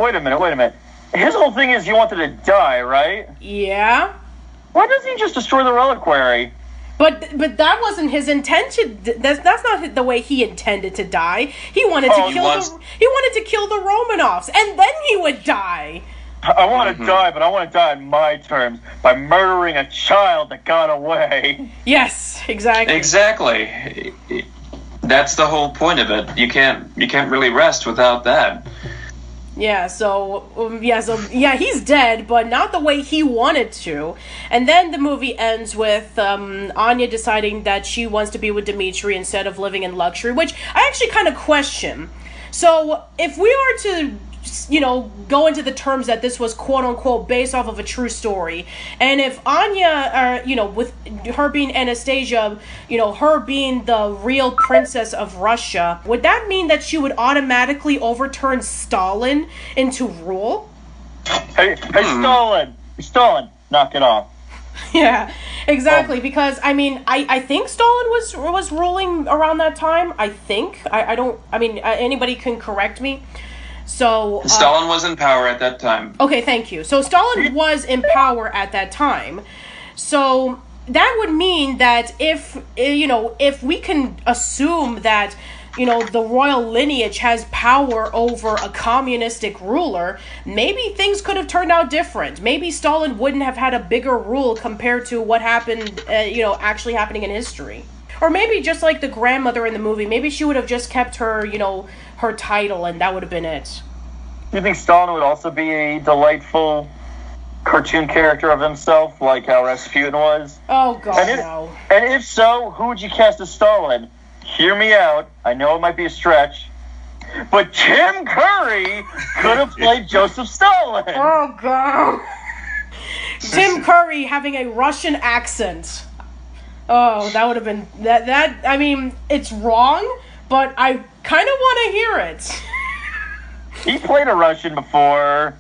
his whole thing is he wanted to die, right? Yeah. Why doesn't he just destroy the reliquary? But that wasn't his intention. That's not the way he intended to die. He wanted to kill the Romanovs, and then he would die. I want to die, but I want to die on my terms by murdering a child that got away. Yes, exactly. Exactly. That's the whole point of it. You can't really rest without that. So he's dead, but not the way he wanted to. And then the movie ends with Anya deciding that she wants to be with Dmitri instead of living in luxury, which I actually kind of question. So if we are to, go into the terms that this was quote unquote based off of a true story, and if Anya, with her being Anastasia, her being the real princess of Russia, would that mean that she would automatically overturn Stalin into rule? Hey, Stalin, knock it off. Yeah, exactly. Because I think Stalin was ruling around that time. I think anybody can correct me. So Stalin was in power at that time. Okay, thank you. So Stalin was in power at that time. So that would mean that if we can assume that the royal lineage has power over a communistic ruler, maybe things could have turned out different. Maybe Stalin wouldn't have had a bigger rule compared to what happened, actually happening in history. Or maybe just like the grandmother in the movie, maybe she would have just kept her, her title, and that would have been it. Do you think Stalin would also be a delightful cartoon character of himself, like how Rasputin was? Oh, God, no. And if so, who would you cast as Stalin? Hear me out. I know it might be a stretch, but Tim Curry could have played Joseph Stalin. Oh, God. Tim Curry having a Russian accent. Oh, that would have been... it's wrong, but I kind of want to hear it. He played a Russian before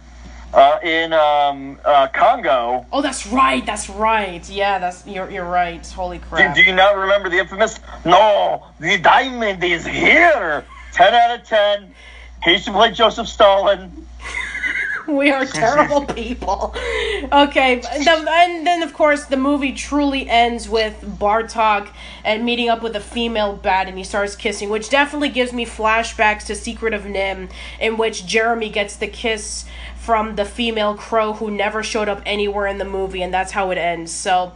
in Congo. Oh, that's right. Yeah, you're right. Holy crap. Do you not remember the infamous, "No, the diamond is here"? 10 out of 10. He should play Joseph Stalin. We are terrible people. Okay, and then of course the movie truly ends with Bartok and meeting up with a female bat, and he starts kissing, which definitely gives me flashbacks to Secret of Nim, in which Jeremy gets the kiss from the female crow who never showed up anywhere in the movie, and that's how it ends. So,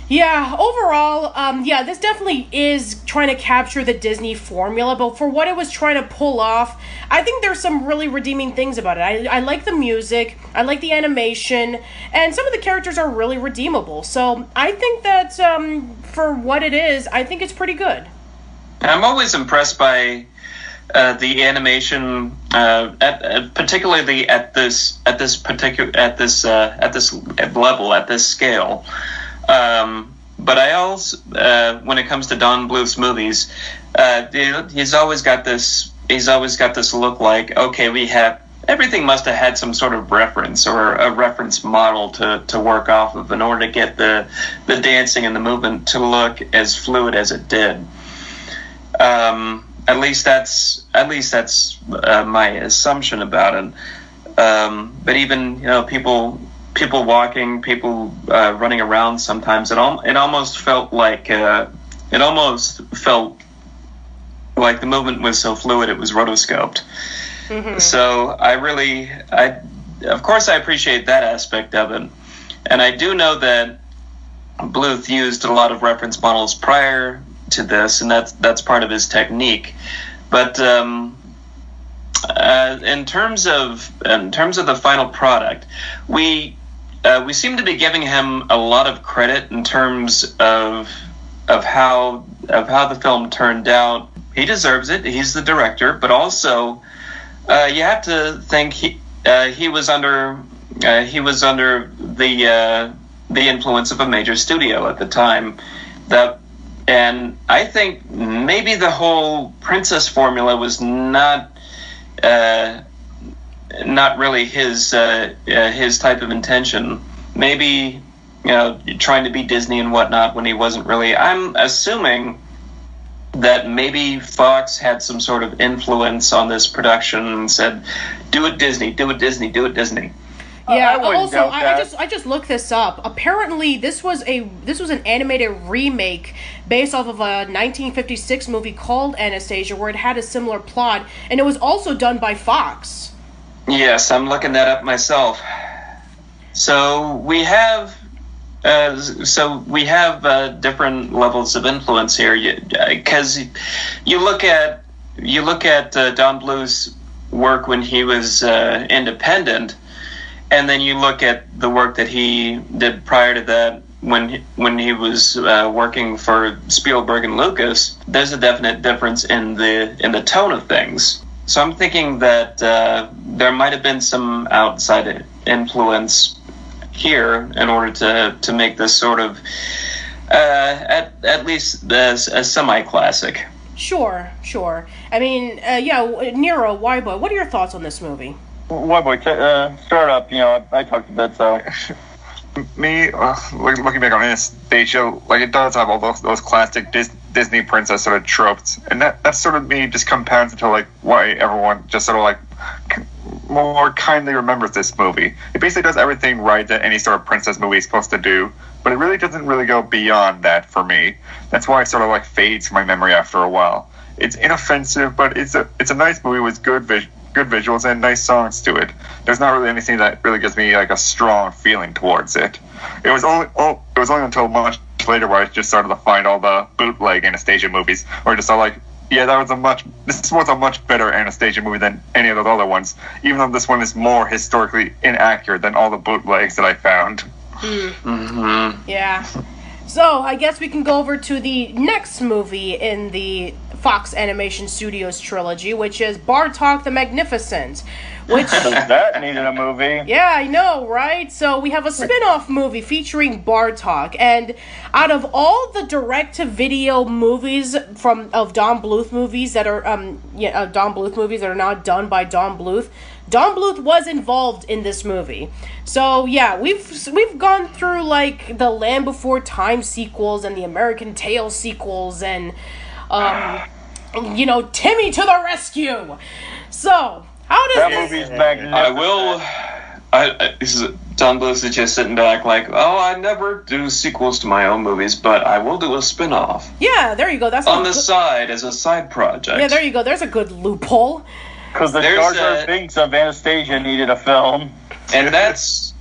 yeah, overall, this definitely is trying to capture the Disney formula, but for what it was trying to pull off, I think there's some really redeeming things about it. I like the music, I like the animation, and some of the characters are really redeemable. So I think that for what it is, I think it's pretty good. I'm always impressed by the animation, particularly at this level, at this scale. But I also, when it comes to Don Bluth's movies, he's always got this look like, okay, everything must have had some sort of reference or a reference model to work off of in order to get the dancing and the movement to look as fluid as it did. At least that's my assumption about it. But even people walking, people running around. Sometimes it almost felt like the movement was so fluid it was rotoscoped. Mm-hmm. So of course I appreciate that aspect of it, and I do know that Bluth used a lot of reference models prior to this, and that's part of his technique. But in terms of the final product, we seem to be giving him a lot of credit in terms of how the film turned out. He deserves it. He's the director, but also you have to think he was under the influence of a major studio at the time. And I think maybe the whole princess formula was not really his type of intention. Maybe trying to be Disney and whatnot when he wasn't really. I'm assuming that maybe Fox had some sort of influence on this production and said, "Do it Disney, do it Disney, do it Disney." Yeah. also, I just looked this up. Apparently, this was an animated remake based off of a 1956 movie called Anastasia, where it had a similar plot, and it was also done by Fox. Yes, I'm looking that up myself. So we have different levels of influence here, because you look at Don Bluth's work when he was independent, and then you look at the work that he did prior to that when he was working for Spielberg and Lucas. There's a definite difference in the tone of things. So I'm thinking that there might have been some outside influence here in order to make this sort of at least a semi-classic. Sure. I mean, Nero, Whyboy, what are your thoughts on this movie? Whyboy, start up. I talked a bit, so. Me, looking back on Anastasia, like, it does have all those classic Disney princess sort of tropes, and that sort of me just compounds into like why everyone just sort of like more kindly remembers this movie. It basically does everything right that any sort of princess movie is supposed to do, but it really doesn't really go beyond that for me. That's why it sort of like fades from my memory after a while. It's inoffensive, but it's a nice movie with good visuals and nice songs to it. There's not really anything that really gives me like a strong feeling towards it. It was only until much later where I just started to find all the bootleg Anastasia movies, where I just saw like, yeah, this was a much better Anastasia movie than any of those other ones, even though this one is more historically inaccurate than all the bootlegs that I found. Mm-hmm. Yeah. So, I guess we can go over to the next movie in the Fox Animation Studios trilogy, which is Bartok the Magnificent. Which that needed a movie. Yeah, I know, right? So we have a spin-off movie featuring Bartok, and out of all the direct-to-video movies of Don Bluth movies that are Don Bluth movies that are not done by Don Bluth was involved in this movie. So yeah, we've gone through like the Land Before Time sequels and the American Tail sequels and Timmy to the Rescue. So how does that movie's magnificent? This is Don Bluth is just sitting back like, oh, I never do sequels to my own movies, but I will do a spin-off. Yeah, there you go. That's on the side as a side project. Yeah, there you go. There's a good loophole. Because the Jar Jar Binks of Anastasia needed a film. And that's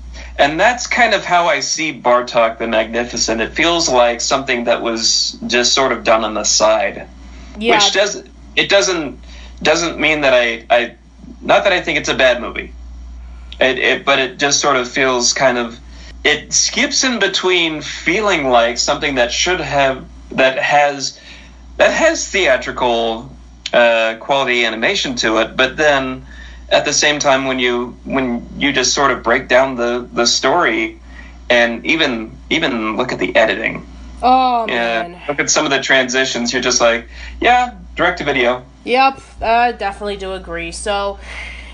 kind of how I see Bartok the Magnificent. It feels like something that was just sort of done on the side. Yeah. Which doesn't mean that I not that I think it's a bad movie. But it just sort of feels kind of, it skips in between feeling like something that has theatrical quality animation to it, but then at the same time when you just sort of break down the story and even look at the editing. Oh man. Look at some of the transitions, you're just like, yeah, direct to video. Yep, I definitely do agree. So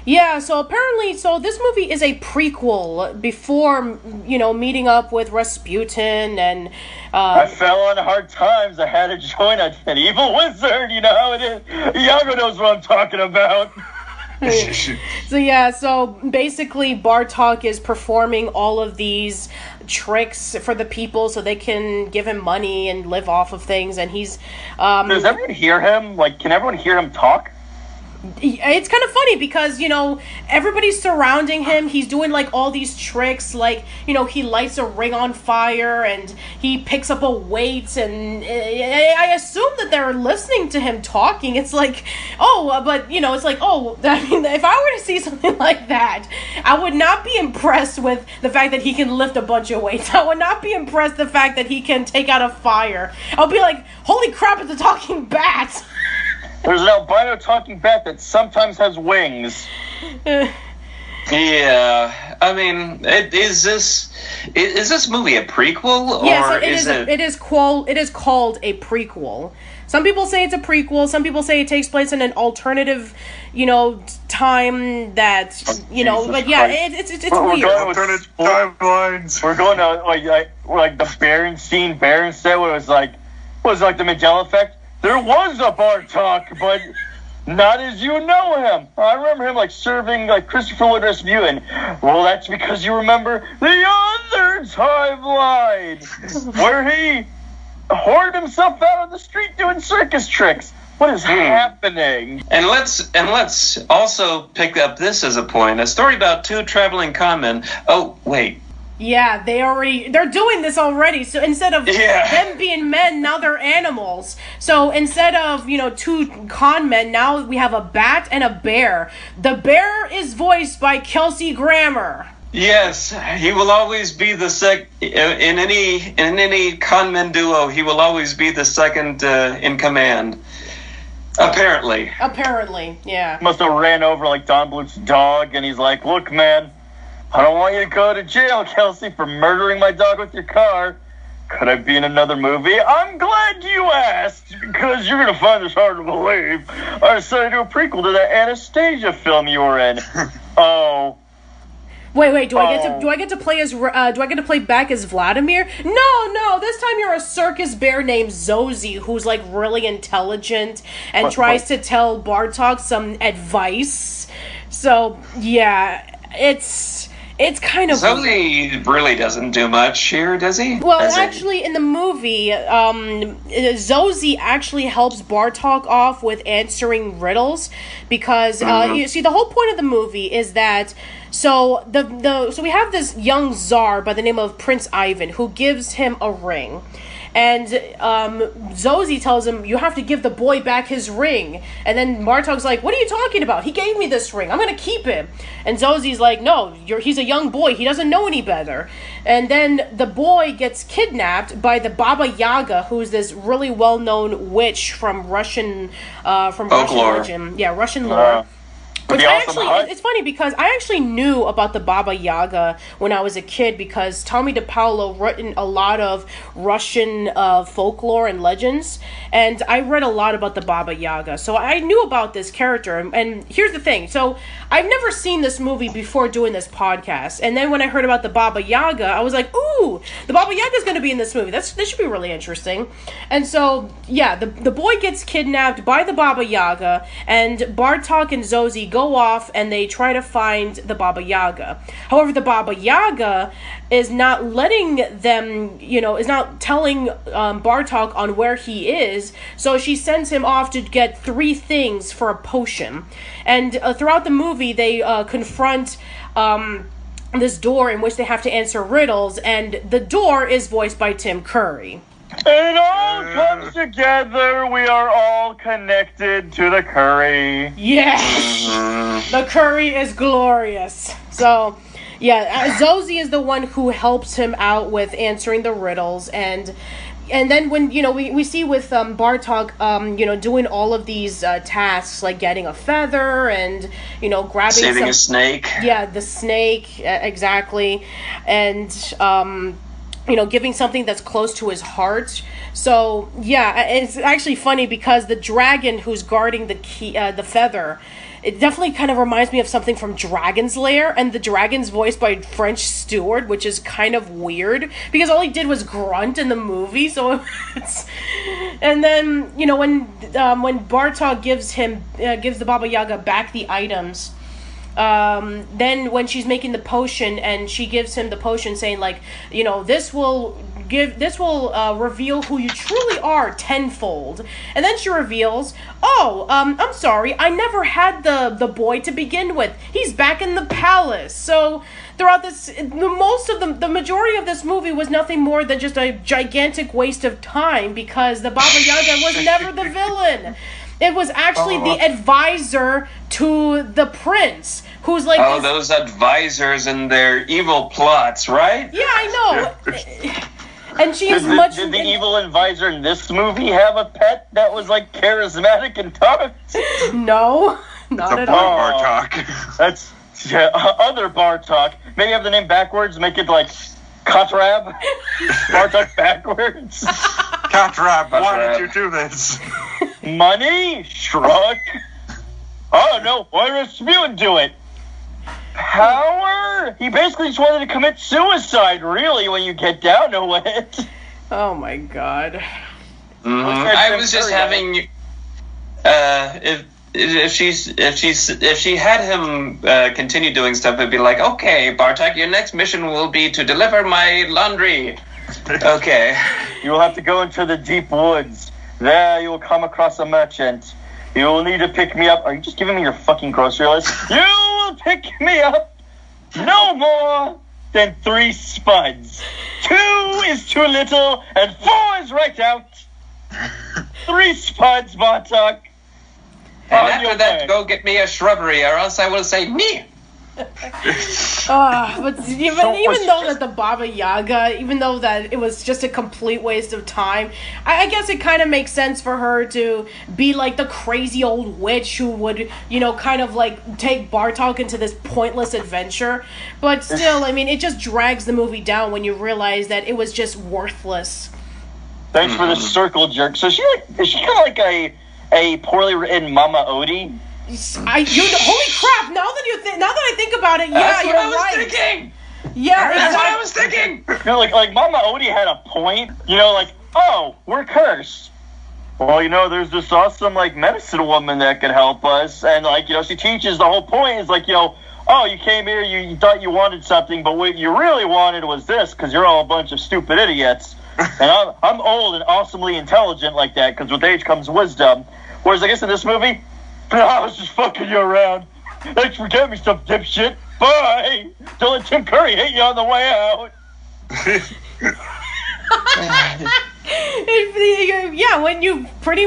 yeah, so apparently, this movie is a prequel before, meeting up with Rasputin and... I fell on hard times. I had to join an evil wizard, you know how it is. Iago knows what I'm talking about. So basically Bartok is performing all of these tricks for the people so they can give him money and live off of things, and he's... Does everyone hear him? Like, can everyone hear him talk? It's kind of funny because, everybody's surrounding him. He's doing, like, all these tricks. Like, he lights a ring on fire and he picks up a weight. And I assume that they're listening to him talking. It's like, it's like, I mean, if I were to see something like that, I would not be impressed with the fact that he can lift a bunch of weights. I would not be impressed with the fact that he can take out a fire. I'll be like, holy crap, it's a talking bat. There's an albino talking bat that sometimes has wings. Yeah, I mean, is this movie a prequel? Yes, it is called a prequel. Some people say it's a prequel. Some people say it takes place in an alternative, time that But yeah, it's weird. Alternate timelines. We're going to like the Berenstein said, where it was like the Mandela effect. there was a Bartok, but not as you know him. I remember him like serving like Christopher Lloyd Rasmussen. Well, that's because you remember the other timeline where he whored himself out on the street doing circus tricks. What is happening? And let's also pick up this as a point. A story about two traveling conmen. Oh, wait. Yeah, they're doing this already. So instead of them being men, now they're animals. So instead of, two con men, now we have a bat and a bear. The bear is voiced by Kelsey Grammer. Yes, he will always be the in any con men duo, he will always be the second in command. Apparently, yeah. Must have ran over like Don Bluth's dog, and he's like, "Look, man, I don't want you to go to jail, Kelsey, for murdering my dog with your car. Could I be in another movie? I'm glad you asked, because you're gonna find this hard to believe. I decided to do a prequel to that Anastasia film you were in." Oh. Wait, do I get to play back as Vladimir? No, this time you're a circus bear named Zozie, who's like really intelligent and tries to tell Bartok some advice. So, yeah, it's kind of Zozie really doesn't do much here, does he? Well, actually, in the movie, Zozie actually helps Bartok off with answering riddles because you see, the whole point of the movie is that so we have this young czar by the name of Prince Ivan who gives him a ring. And Zozie tells him, you have to give the boy back his ring. And then Bartok's like, what are you talking about? He gave me this ring. I'm going to keep it. And Zozie's like, no, he's a young boy. He doesn't know any better. And then the boy gets kidnapped by the Baba Yaga, who's this really well-known witch from Russian legend. Yeah, Russian lore. Which it's funny because I actually knew about the Baba Yaga when I was a kid because Tommy DePaolo written a lot of Russian folklore and legends, and I read a lot about the Baba Yaga, so I knew about this character. And here's the thing: so I've never seen this movie before doing this podcast, and then when I heard about the Baba Yaga, I was like, "Ooh, the Baba Yaga is going to be in this movie. This should be really interesting." And so, yeah, the boy gets kidnapped by the Baba Yaga, and Bartok and Zozie go off and they try to find the Baba Yaga. However, the Baba Yaga is not letting them, is not telling Bartok on where he is, so she sends him off to get 3 things for a potion. And throughout the movie, they confront this door in which they have to answer riddles, and the door is voiced by Tim Curry. It all comes together. We are all connected to the curry. Yes! The curry is glorious. So, yeah, Zozie is the one who helps him out with answering the riddles. And then when, we see with Bartok, doing all of these tasks, like getting a feather and, grabbing saving a snake. Yeah, the snake, exactly. And, giving something that's close to his heart. So, yeah, it's actually funny because the dragon who's guarding the feather, it definitely kind of reminds me of something from Dragon's Lair, and the dragon's voiced by French Stewart, which is kind of weird because all he did was grunt in the movie. So, and then when Bartok gives the Baba Yaga back the items. Then when she's making the potion and she gives him the potion saying like, this will reveal who you truly are tenfold. And then she reveals, I'm sorry, I never had the boy to begin with. He's back in the palace. So throughout the majority of this movie was nothing more than just a gigantic waste of time because the Baba Yaga was never the villain. It was actually the advisor to the prince, who's like... Oh, those advisors and their evil plots, right? Yeah, I know. And she is much... Did the evil advisor in this movie have a pet that was, like, charismatic and tough? No, not at all. Bartok. That's... Yeah, other Bartok. Maybe have the name backwards, make it, like, Kotrab? Bartok backwards? Kotrab, why did you do this? Money? Shrug? Oh, no, why did Rasmussen do it? Power? He basically just wanted to commit suicide, really, when you get down to it. Oh, my God. I was just having if she had him continue doing stuff, it'd be like, okay, Bartok, your next mission will be to deliver my laundry. Okay. You will have to go into the deep woods. There you will come across a merchant. You will need to pick me up. Are you just giving me your fucking grocery list? You will pick me up no more than 3 spuds. 2 is too little, and 4 is right out. 3 spuds, Bartok. And after that, go get me a shrubbery, or else I will say me. But even though that the Baba Yaga, even though that it was just a complete waste of time, I guess it kind of makes sense for her to be like the crazy old witch who would, kind of like take Bartok into this pointless adventure. But still, I mean, it just drags the movie down when you realize that it was just worthless. Thanks for the circle jerk. So is she kind of like a poorly written Mama Odie? Holy crap! Now that I think about it, yeah, you're right. Thinking. Yeah, that's what I was thinking. Like Mama Odie had a point. Oh, we're cursed. Well, there's this awesome medicine woman that could help us, and she teaches. The whole point is oh, you came here, you thought you wanted something, but what you really wanted was this, because you're all a bunch of stupid idiots. And I'm old and awesomely intelligent like that, because with age comes wisdom. Whereas I guess in this movie, I was just fucking you around. Thanks for getting me some dipshit. Bye. Don't let Tim Curry hit you on the way out. Yeah, when you pretty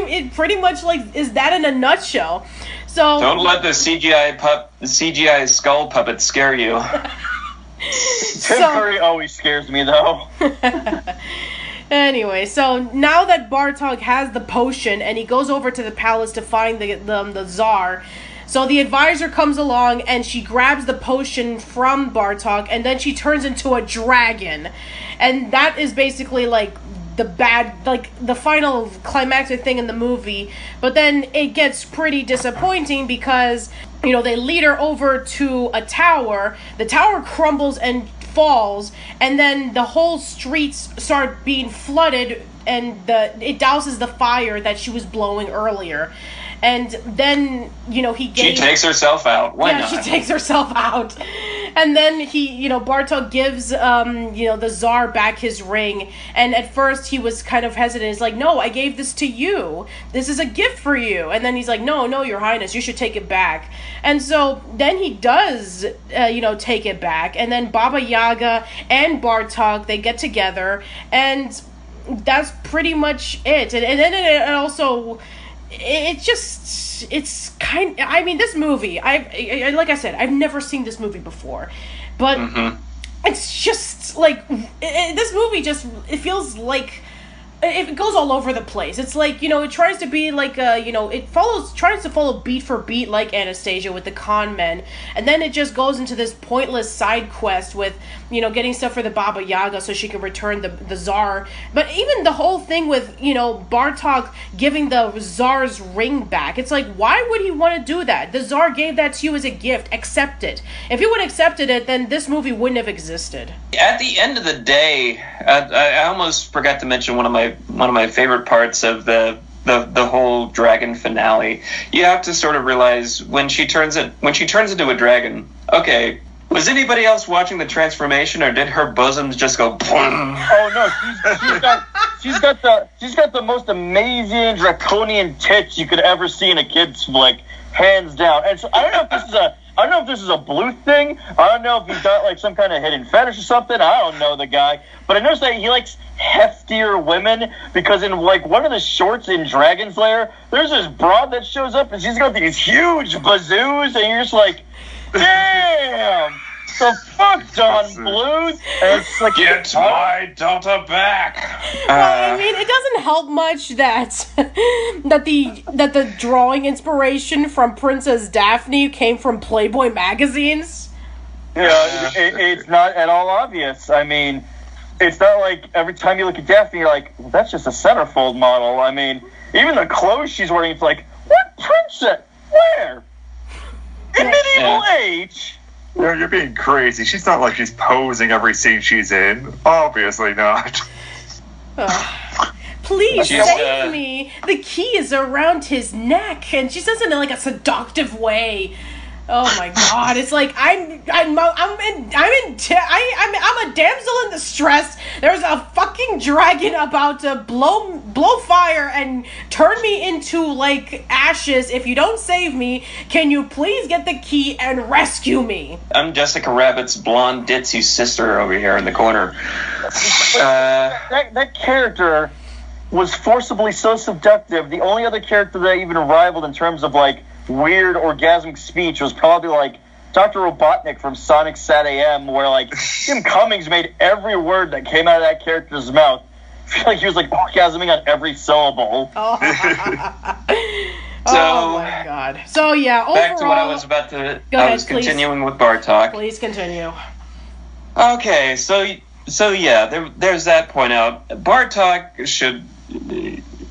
much is that in a nutshell. So don't let the CGI skull puppet scare you. Tim Curry always scares me though. Anyway, so now that Bartok has the potion and he goes over to the palace to find the Tsar, so the advisor comes along and she grabs the potion from Bartok and then she turns into a dragon. And that is basically the final climactic thing in the movie. But then it gets pretty disappointing because, they lead her over to a tower. The tower crumbles and falls, and then the whole streets start being flooded, and it douses the fire that she was blowing earlier. And then, she takes herself out. Why not? Yeah, she takes herself out. And then Bartok gives, the Tsar back his ring. And at first he was kind of hesitant. He's like, no, I gave this to you. This is a gift for you. And then he's like, no, Your Highness, you should take it back. And so then he does, take it back. And then Baba Yaga and Bartok, they get together. And that's pretty much it. And then it also... It's kind. I mean, this movie. Like I said, I've never seen this movie before, but it's just this movie. It feels like it goes all over the place. It's it tries to be tries to follow beat for beat like Anastasia with the con men, and then it just goes into this pointless side quest with getting stuff for the Baba Yaga so she can return the Tsar. But even the whole thing with Bartok giving the Tsar's ring back, it's why would he want to do that? The Tsar gave that to you as a gift. Accept it. If he would have accepted it, then this movie wouldn't have existed. At the end of the day, I almost forgot to mention one of my favorite parts of the whole dragon finale. You have to sort of realize when she turns into a dragon. Okay, was anybody else watching the transformation, or did her bosoms just go? Oh no, she's got the most amazing draconian tits you could ever see in a kid's flick, hands down. And so I don't know if this is a Bluth thing. I don't know if he's got some kind of hidden fetish or something. I don't know the guy, but I noticed that he likes heftier women, because in one of the shorts in Dragon's Lair, there's this broad that shows up and she's got these huge bazoos, and you're just like, damn. The fuck, Don Bluth? And it's get my daughter back. Well, I mean, it doesn't help much that the drawing inspiration from Princess Daphne came from Playboy magazines. Yeah, it's not at all obvious. I mean, it's not like every time you look at Daphne, you're like, well, that's just a centerfold model. I mean, even the clothes she's wearing, it's like, what princess? Where? In medieval age? You're being crazy. She's not like she's posing every scene she's in. Obviously not. please She's, save me. The key is around his neck, and she says it in like a seductive way. Oh my god! It's like I'm a damsel in distress. There's a fucking dragon about to blow fire and turn me into like ashes. If you don't save me, can you please get the key and rescue me? I'm Jessica Rabbit's blonde ditzy sister over here in the corner. That character was forcibly so seductive. The only other character that even rivaled in terms of like weird orgasmic speech was probably like Dr. Robotnik from Sonic Sat AM, where like Jim Cummings made every word that came out of that character's mouth I feel like he was like orgasming on every syllable. Oh my god. So yeah, overall, back to what I was about to. I was continuing with Bartok. Please continue. Okay, so yeah, there's that point out. Bartok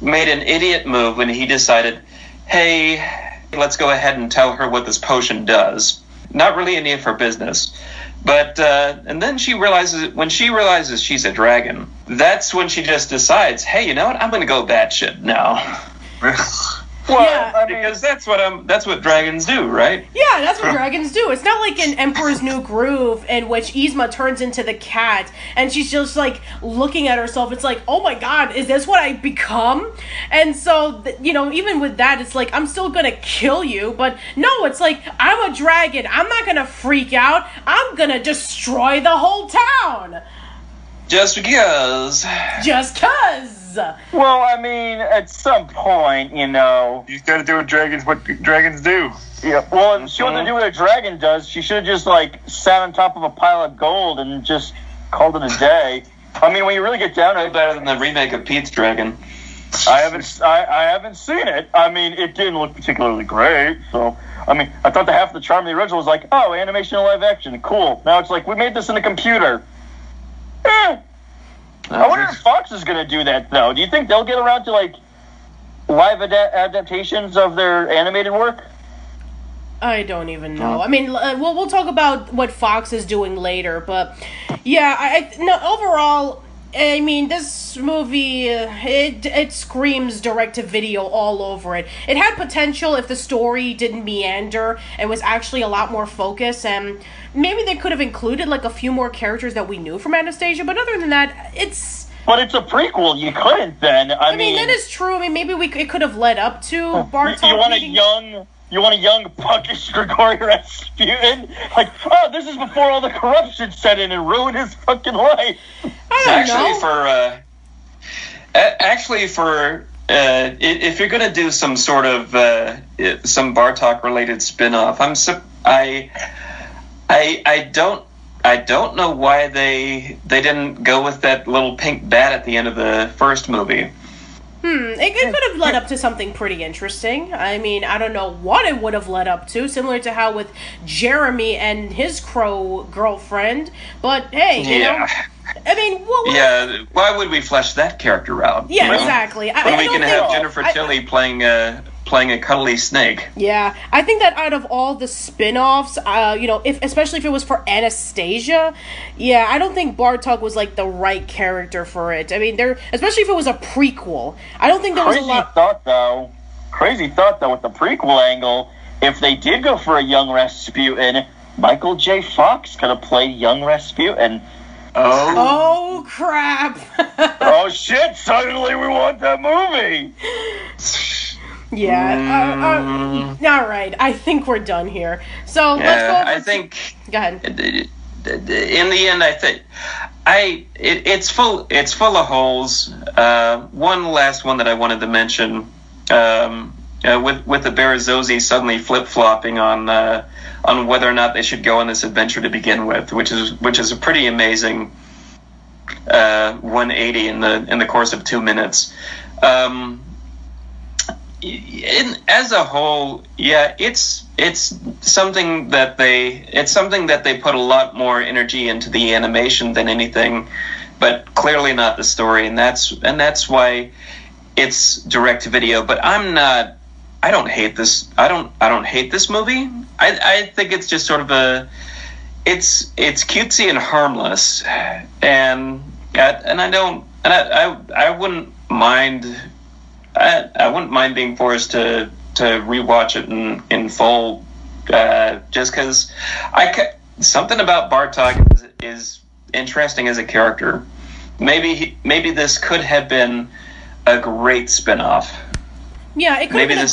made an idiot move when he decided, hey, let's go ahead and tell her what this potion does. Not really any of her business. But, and then when she realizes she's a dragon, that's when she just decides, hey, you know what, I'm gonna go batshit now. Well, yeah, I mean, because that's what dragons do, right? Yeah, that's what dragons do. It's not like in Emperor's New Groove in which Yzma turns into the cat and she's just like looking at herself. It's like, oh my god, is this what I become? And so, even with that, it's like, I'm still gonna kill you. But no, it's like, I'm a dragon. I'm not gonna freak out. I'm gonna destroy the whole town. Just because. Just 'cause. Well, I mean, at some point, You gotta do what dragons do. Yeah, well, if she wanted to do what a dragon does, she should have just, sat on top of a pile of gold and just called it a day. I mean, when you really get down to it... Better than the remake of Pete's Dragon. I haven't seen it. I mean, it didn't look particularly great, so... I mean, I thought the half of the charm of the original was like, oh, animation and live action, cool. Now it's like, we made this in a computer. I wonder if Fox is going to do that, though. Do you think they'll get around to, live adaptations of their animated work? I don't even know. I mean, we'll talk about what Fox is doing later, but yeah, overall, I mean, this movie, it screams direct-to-video all over it. It had potential if the story didn't meander and was actually a lot more focused, and maybe they could have included, a few more characters that we knew from Anastasia, but other than that, it's... But it's a prequel, you couldn't then. I mean, that is true. I mean, maybe it could have led up to Bartok. You want a young, puckish Grigori Rasputin? This is before all the corruption set in and ruined his fucking life. I don't know. If you're gonna do some sort of some Bartok related spin-off, I don't know why they didn't go with that little pink bat at the end of the first movie. It could have led up to something pretty interesting. I mean, I don't know what it would have led up to, similar to how with Jeremy and his crow girlfriend. But hey, I mean, yeah, why would we flesh that character out? Yeah, exactly. When we can have Jennifer Tilly playing a cuddly snake. Yeah, I think that out of all the spin-offs, especially if it was for Anastasia, I don't think Bartok was the right character for it. I mean, especially if it was a prequel, I don't think there was a lot. Crazy thought though with the prequel angle. If they did go for a young Rasputin, Michael J. Fox could have played young Rasputin. Oh crap! Oh shit! Suddenly we want that movie. Yeah. All right. I think we're done here. So let's go. Go ahead. In the end, I think it's full of holes. One last one that I wanted to mention, with the Berezosi suddenly flip flopping on whether or not they should go on this adventure to begin with, which is a pretty amazing 180 in the course of 2 minutes. As a whole, it's something that they put a lot more energy into the animation than anything, but clearly not the story, and that's why it's direct to video. But I don't hate this. I don't hate this movie. I think it's just sort of it's cutesy and harmless, and I mind. I wouldn't mind being forced to rewatch it in full, just because something about Bartok is interesting as a character. Maybe this could have been a great spin-off. Yeah, it could have been I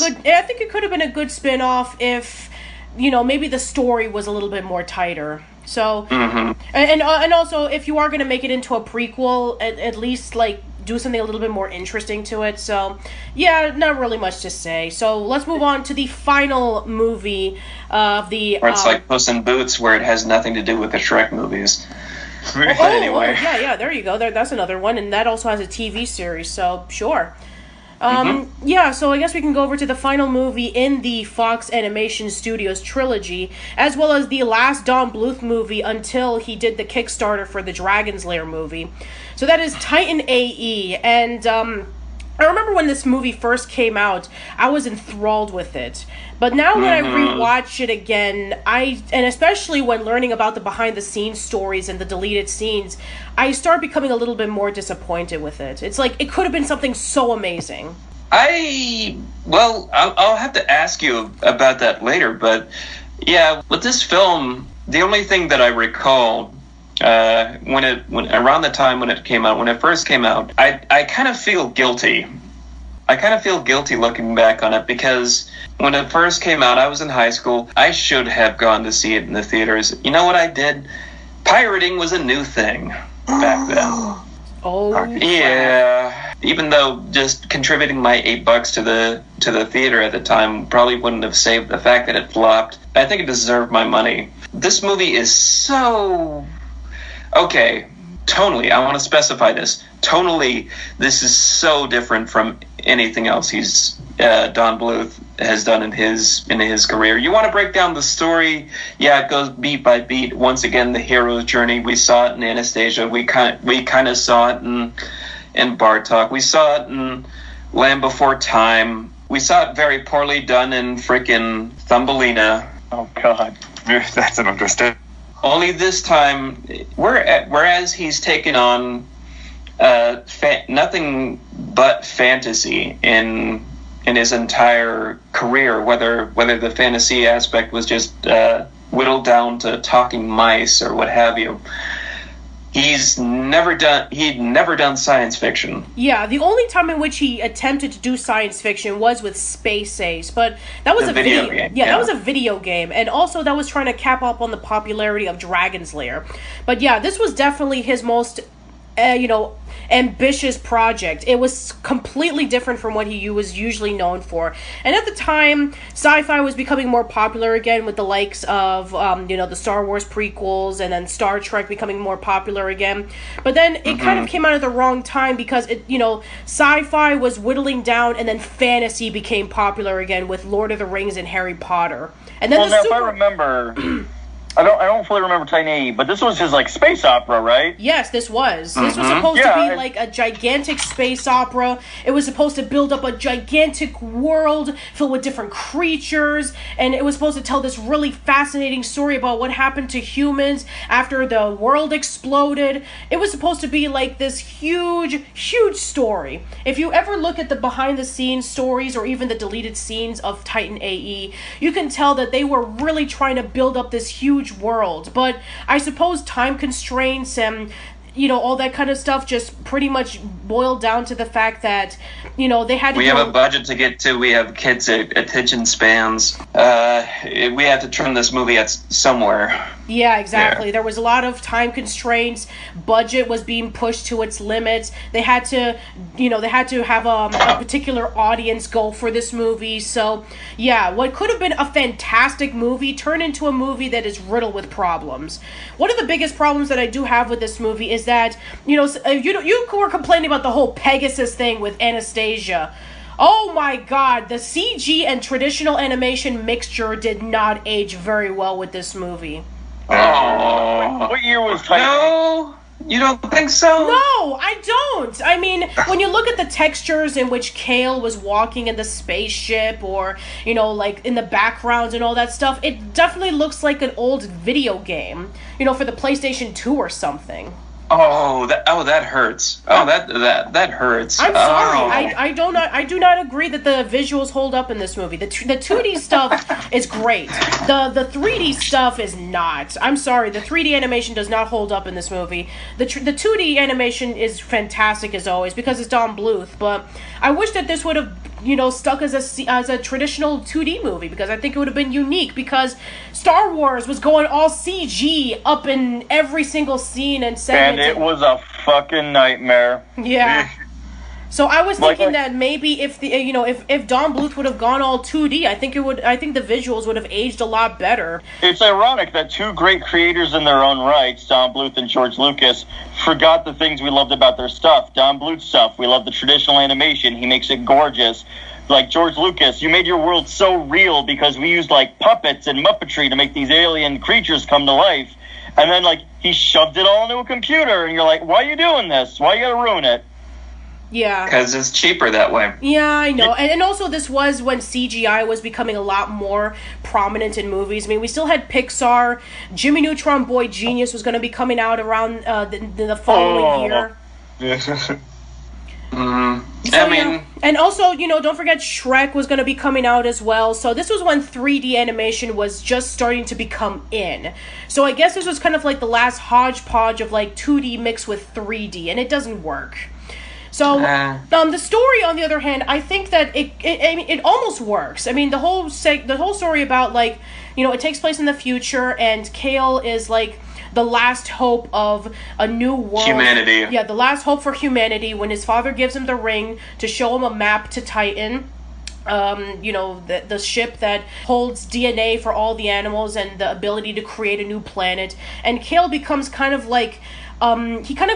think it could have been a good spin-off if, maybe the story was a little bit more tighter. So, and also, if you are going to make it into a prequel, at least, like, do something a little bit more interesting to it. So, yeah, not really much to say. So, let's move on to the final movie of the... Or it's like Puss in Boots, where it has nothing to do with the Shrek movies. But anyway. Yeah, there you go. That's another one, and that also has a TV series, so, sure. Yeah, so I guess we can go over to the final movie in the Fox Animation Studios trilogy, as well as the last Don Bluth movie until he did the Kickstarter for the Dragon's Lair movie. So that is Titan A.E. And I remember when this movie first came out, I was enthralled with it. But now when I rewatch it again, and especially when learning about the behind-the-scenes stories and the deleted scenes, I start becoming a little bit more disappointed with it. It's like, it could have been something so amazing. I'll have to ask you about that later, but yeah, with this film, the only thing that I recall around the time when it first came out, I kind of feel guilty. I kind of feel guilty looking back on it, because when it first came out, I was in high school. I should have gone to see it in the theaters. You know what I did? Pirating was a new thing back then. Oh, yeah. Even though just contributing my $8 to the theater at the time probably wouldn't have saved the fact that it flopped, I think it deserved my money. This movie is so... Okay, tonally, I want to specify this. Tonally, this is so different from anything else Don Bluth has done in his career. You want to break down the story? Yeah, it goes beat by beat. Once again, the hero's journey. We saw it in Anastasia. We kind of saw it in Bartok. We saw it in Land Before Time. We saw it very poorly done in frickin' Thumbelina. Oh God, That's an understatement. Only this time, whereas he's taken on nothing but fantasy in his entire career, whether the fantasy aspect was just whittled down to talking mice or what have you. He'd never done science fiction. Yeah, the only time in which he attempted to do science fiction was with Space Ace, but that was a video game. Yeah, that was a video game, and also that was trying to cap up on the popularity of Dragon's Lair. But yeah, this was definitely his most, ambitious project. It was completely different from what he was usually known for. And at the time, sci-fi was becoming more popular again with the likes of, the Star Wars prequels, and then Star Trek becoming more popular again. But then it kind of came out at the wrong time, because sci-fi was whittling down, and then fantasy became popular again with Lord of the Rings and Harry Potter. And then if I remember... I don't fully remember Titan A.E, but this was his, space opera, right? Yes, this was. This was supposed to be, a gigantic space opera. It was supposed to build up a gigantic world filled with different creatures, and it was supposed to tell this really fascinating story about what happened to humans after the world exploded. It was supposed to be, this huge, huge story. If you ever look at the behind-the-scenes stories or even the deleted scenes of Titan A.E, you can tell that they were really trying to build up this huge world, but I suppose time constraints and all that kind of stuff just pretty much boiled down to the fact that they had to have a budget to get to, we have kids' attention spans, we had to trim this movie at somewhere. Yeah, exactly. Yeah. There was a lot of time constraints. Budget was being pushed to its limits. They had to have a particular audience goal for this movie. So, yeah, what could have been a fantastic movie turned into a movie that is riddled with problems. One of the biggest problems that I do have with this movie is that, you were complaining about the whole Pegasus thing with Anastasia. Oh my God, the CG and traditional animation mixture did not age very well with this movie. Oh. What year was Titan? No, you don't think so? No, I don't. I mean, when you look at the textures in which Kale was walking in the spaceship, or, in the backgrounds and all that stuff, it definitely looks like an old video game, for the PlayStation 2 or something. that hurts. That hurts. I'm sorry. Oh. I do not agree that the visuals hold up in this movie. The 2D stuff is great. The 3D stuff is not. I'm sorry. The 3D animation does not hold up in this movie. The 2D animation is fantastic as always because it's Don Bluth. But I wish that this would have stuck as a traditional 2D movie because I think it would have been unique because Star Wars was going all CG up in every single scene and segment. And it was a fucking nightmare. Yeah. So I was thinking that maybe if if Don Bluth would have gone all 2D, I think the visuals would have aged a lot better. It's ironic that two great creators in their own rights, Don Bluth and George Lucas, forgot the things we loved about their stuff. Don Bluth's stuff, we love the traditional animation. He makes it gorgeous. Like George Lucas, you made your world so real because we used like puppets and Muppetry to make these alien creatures come to life. And then he shoved it all into a computer and you're like, why are you doing this? Why you gotta ruin it? Yeah. Because it's cheaper that way. Yeah, I know. And also this was when CGI was becoming a lot more prominent in movies. I mean, we still had Pixar. Jimmy Neutron Boy Genius was going to be coming out around the following year. And also, don't forget Shrek was going to be coming out as well. So this was when 3D animation was just starting to become in. So I guess this was kind of like the last hodgepodge of 2D mixed with 3D, and it doesn't work. So, the story, on the other hand, I think that it almost works. I mean, the whole story about, it takes place in the future, and Kale is, the last hope of a new world. Humanity. Yeah, the last hope for humanity when his father gives him the ring to show him a map to Titan. The ship that holds DNA for all the animals and the ability to create a new planet. And Kale becomes kind of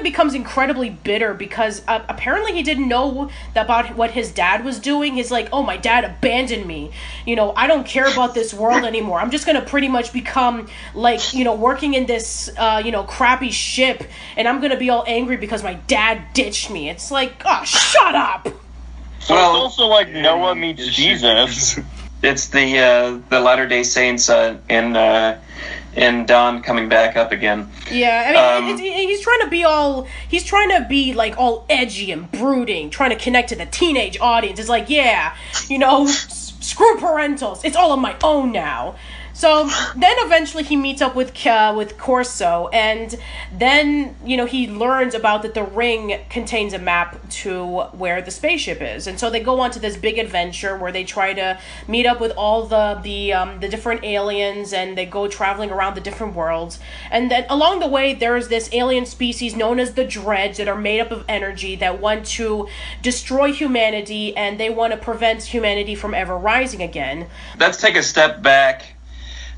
becomes incredibly bitter because apparently he didn't know about what his dad was doing. He's like, oh, my dad abandoned me. I don't care about this world anymore. I'm just going to pretty much become working in this, crappy ship. And I'm going to be all angry because my dad ditched me. It's like, oh, shut up. So it's also like Noah meets Jesus. It's the Latter-day Saints in Don coming back up again. Yeah, I mean, he's trying to be all edgy and brooding, trying to connect to the teenage audience. It's like, yeah, screw parentals. It's all on my own now. So then eventually he meets up with Corso, and then he learns about that the ring contains a map to where the spaceship is, and so they go on to this big adventure where they try to meet up with all the different aliens, and they go traveling around the different worlds, and then along the way there's this alien species known as the Dredge that are made up of energy that want to destroy humanity, and they want to prevent humanity from ever rising again. Let's take a step back.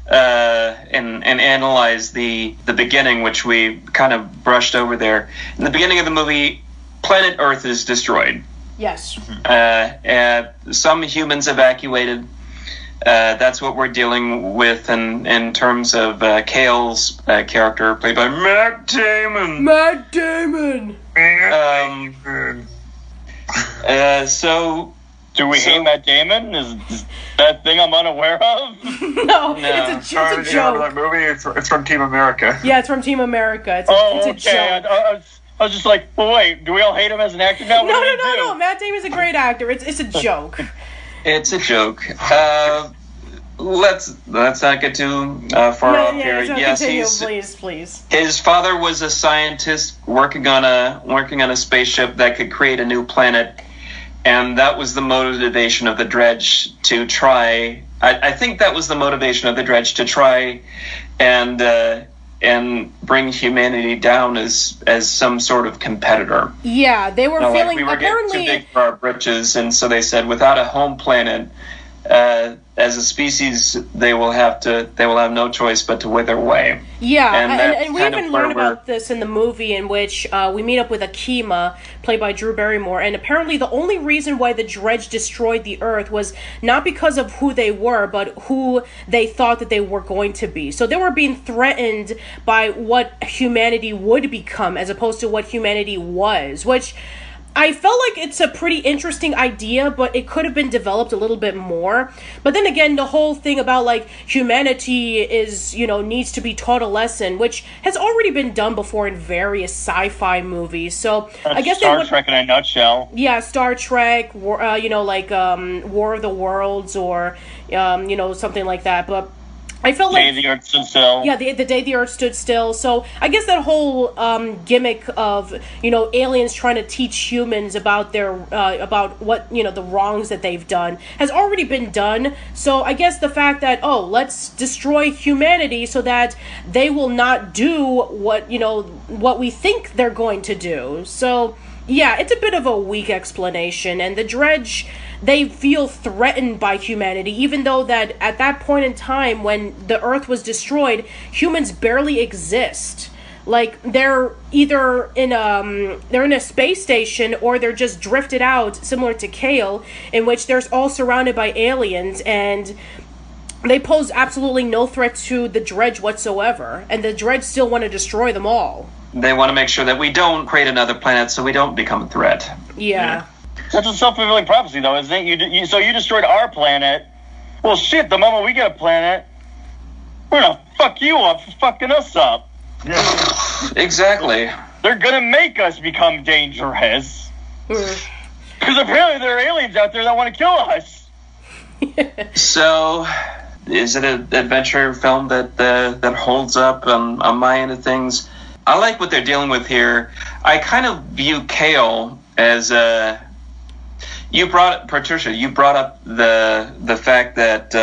And analyze the beginning, which we kind of brushed over there. In the beginning of the movie, planet Earth is destroyed. Yes. Some humans evacuated. That's what we're dealing with in terms of Kale's character, played by Matt Damon. Matt Damon! Do we hate Matt Damon? Is that thing I'm unaware of? No. It's a joke. That movie? It's from Team America. Yeah, it's from Team America. It's a joke. I was just like, well, wait, do we all hate him as an actor now? No. Matt Damon's a great actor. It's a joke. It's a joke. Let's not get too far off here. Yes, please. His father was a scientist working on a spaceship that could create a new planet. And that was the motivation of the Dredge to try. I think that was the motivation of the Dredge to try and bring humanity down as some sort of competitor. Yeah, they were feeling we were apparently getting too big for our britches, and so they said, without a home planet, as a species, they will have no choice but to wither away. Yeah, and we even learn about this in the movie in which we meet up with Akima, played by Drew Barrymore, and apparently the only reason why the Dredge destroyed the Earth was not because of who they were, but who they thought that they were going to be. So they were being threatened by what humanity would become as opposed to what humanity was, which I felt like it's a pretty interesting idea, but it could have been developed a little bit more. But then again, the whole thing about, like, humanity is, needs to be taught a lesson, which has already been done before in various sci-fi movies. So I guess Star Trek in a nutshell. Yeah, Star Trek, War of the Worlds, or, something like that. But I felt like... Day the Earth Stood Still. Yeah, the day the Earth stood still. So I guess that whole gimmick of, aliens trying to teach humans about their, about what, the wrongs that they've done has already been done. So I guess the fact that, let's destroy humanity so that they will not do what we think they're going to do. So, yeah, it's a bit of a weak explanation. And the Dredge, they feel threatened by humanity, even though that at that point in time when the Earth was destroyed, humans barely exist. Like, they're either in a space station, or they're just drifted out, similar to Kale, in which they're all surrounded by aliens, and they pose absolutely no threat to the Dredge whatsoever, and the Dredge still want to destroy them all. They want to make sure that we don't create another planet so we don't become a threat. Yeah. That's a self-fulfilling prophecy, though, isn't it? So you destroyed our planet. Well, shit, the moment we get a planet, we're gonna fuck you up for fucking us up. Yeah. Exactly. They're gonna make us become dangerous. Because apparently there are aliens out there that want to kill us. So, is it an adventure film that holds up on my end of things? I like what they're dealing with here. I kind of view Kale as Patricia, you brought up the fact that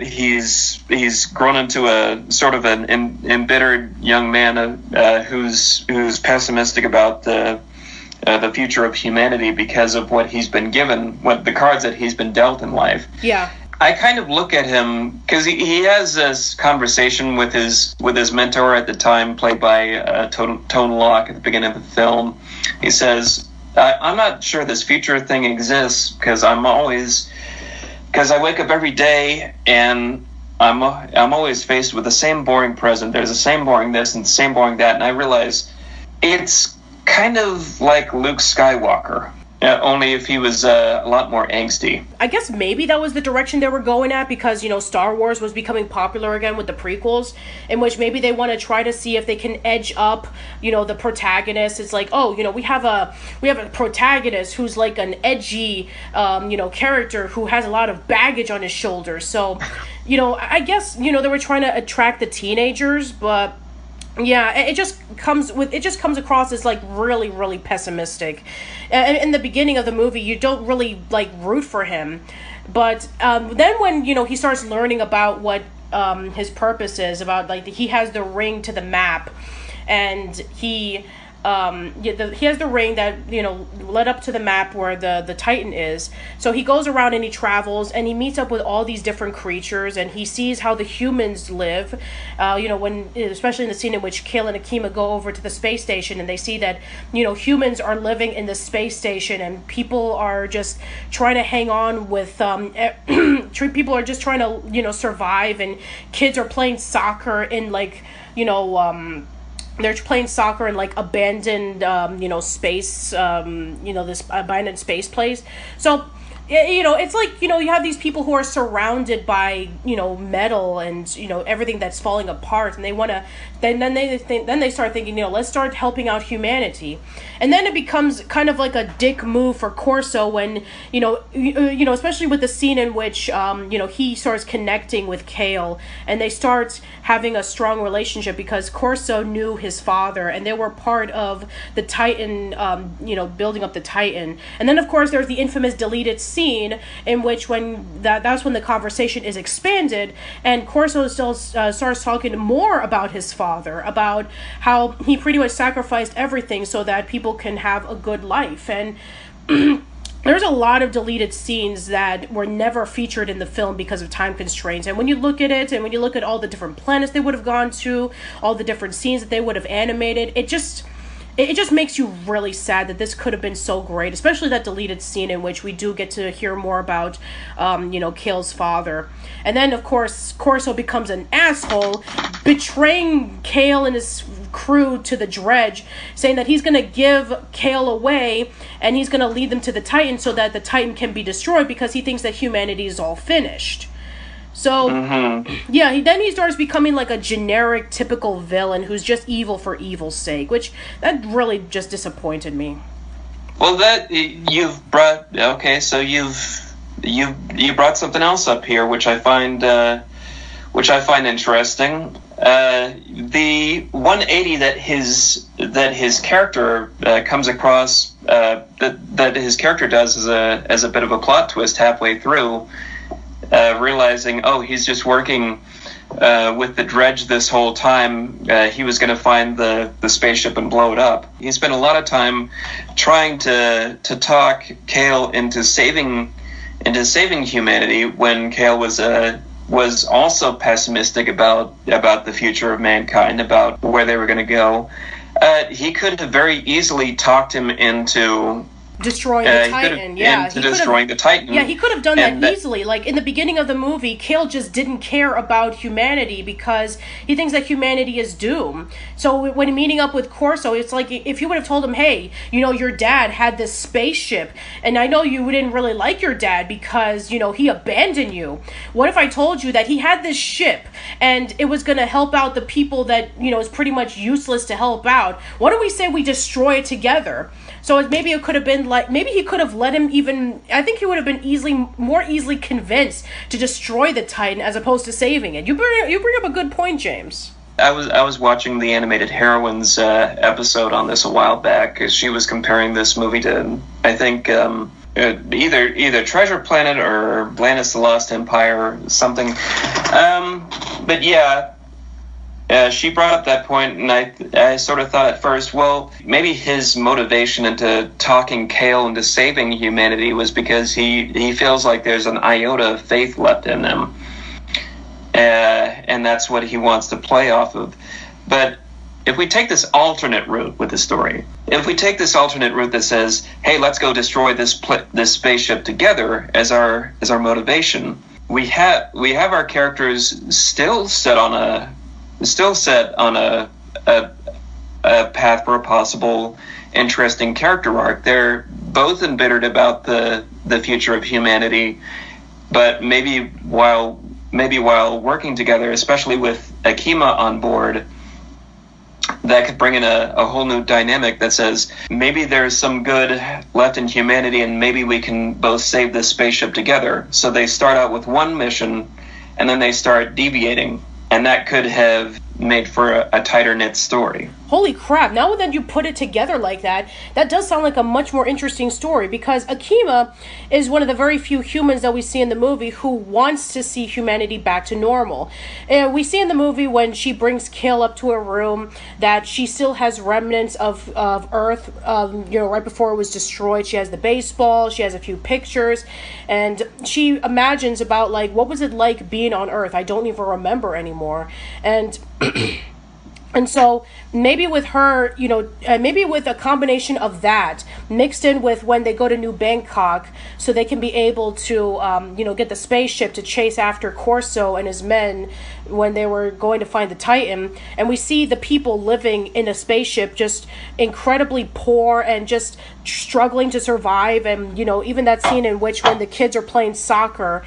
he's grown into a sort of an embittered young man who's pessimistic about the future of humanity because of what he's been given, what the cards that he's been dealt in life. Yeah. I kind of look at him because he has this conversation with his mentor at the time, played by Tone Lock at the beginning of the film. He says, "I'm not sure this future thing exists because I wake up every day and I'm always faced with the same boring present. There's the same boring this and the same boring that, and I realize it's kind of like Luke Skywalker." Yeah, only if he was a lot more angsty. I guess maybe that was the direction they were going at because, Star Wars was becoming popular again with the prequels, in which maybe they want to try to see if they can edge up, the protagonist. It's like, we have a protagonist who's like an edgy, character who has a lot of baggage on his shoulders. So, I guess, they were trying to attract the teenagers, but yeah, it just comes across as like really, really pessimistic. In the beginning of the movie, you don't really like root for him, but then when he starts learning about what his purpose is, about like he has the ring to the map, and he has the ring that led up to the map where the Titan is. So he goes around and he travels and he meets up with all these different creatures, and he sees how the humans live. When especially in the scene in which Kale and Akima go over to the space station and they see that humans are living in the space station and people are just trying to hang on with people are just trying to survive, and kids are playing soccer in like they're playing soccer in like abandoned space this abandoned space place. So it's like, you have these people who are surrounded by, metal and, everything that's falling apart, and they want to, then they start thinking, let's start helping out humanity. And then it becomes kind of like a dick move for Corso when, especially with the scene in which, he starts connecting with Kale, and they start having a strong relationship because Corso knew his father, and they were part of the Titan, building up the Titan. And then, of course, there's the infamous deleted scene in which that's when the conversation is expanded, and Corso still starts talking more about his father, about how he pretty much sacrificed everything so that people can have a good life. And there's a lot of deleted scenes that were never featured in the film because of time constraints. And when you look at it, and when you look at all the different planets they would have gone to, all the different scenes that they would have animated, it just it just makes you really sad that this could have been so great, especially that deleted scene in which we do get to hear more about, Kale's father. And then, of course, Corso becomes an asshole, betraying Kale and his crew to the dredge, saying that he's going to give Kale away and he's going to lead them to the Titan so that the Titan can be destroyed because he thinks that humanity is all finished. So, yeah, then he starts becoming like a generic, typical villain who's just evil for evil's sake, which that really just disappointed me. Well, that you've brought you brought something else up here, which I find interesting. The 180 that his character comes across, that his character does as a bit of a plot twist halfway through. Realizing, he's just working with the dredge this whole time. He was going to find the spaceship and blow it up. He spent a lot of time trying to talk Kale into saving humanity when Kale was also pessimistic about the future of mankind, about where they were going to go. He could have very easily talked him into destroying the Titan. Destroying the Titan. Yeah, he could have done that easily. Like, in the beginning of the movie, Kale just didn't care about humanity because he thinks that humanity is doomed. So when meeting up with Corso, it's like if you would have told him, hey, your dad had this spaceship, and I know you didn't really like your dad because, he abandoned you. What if I told you that he had this ship, and it was going to help out the people that, is pretty much useless to help out? Why don't we say we destroy it together? So maybe it could have been maybe he could have let him I think he would have been more easily convinced to destroy the Titan as opposed to saving it. You bring up a good point, James. I was watching the Animated Heroines episode on this a while back, because she was comparing this movie to, I think, either Treasure Planet or Atlantis: The Lost Empire or something. But yeah. She brought up that point, and I sort of thought at first, well, maybe his motivation into talking Kale into saving humanity was because he feels like there's an iota of faith left in him, and that's what he wants to play off of. But if we take this alternate route with the story, if we take this alternate route that says, hey, let's go destroy this spaceship together as our motivation, we have our characters still set on a path for a possible interesting character arc. They're both embittered about the future of humanity, but maybe while working together, especially with Akima on board, that could bring in a whole new dynamic that says maybe there's some good left in humanity and maybe we can both save this spaceship together. So they start out with one mission and then they start deviating. And that could have made for a tighter knit story. Holy crap, now that you put it together like that, that does sound like a much more interesting story, because Akima is one of the very few humans that we see in the movie who wants to see humanity back to normal. And we see in the movie when she brings Kale up to her room that she still has remnants of Earth, right before it was destroyed. She has the baseball, she has a few pictures, and she imagines about, like, what was it like being on Earth? I don't even remember anymore. And and so maybe with her, maybe with a combination of that mixed in with when they go to New Bangkok so they can be able to, get the spaceship to chase after Corso and his men when they were going to find the Titan. And we see the people living in a spaceship just incredibly poor and just struggling to survive. And, even that scene in which when the kids are playing soccer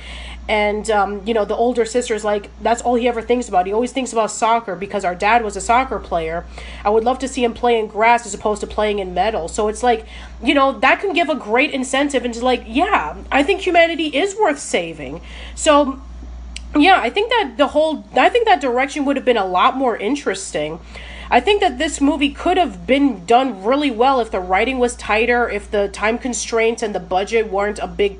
and, the older sister's like, that's all he ever thinks about. He always thinks about soccer because our dad was a soccer player. I would love to see him play in grass as opposed to playing in metal. So it's like, that can give a great incentive into like, yeah, I think humanity is worth saving. So, yeah, I think that direction would have been a lot more interesting. I think that this movie could have been done really well if the writing was tighter, if the time constraints and the budget weren't a big,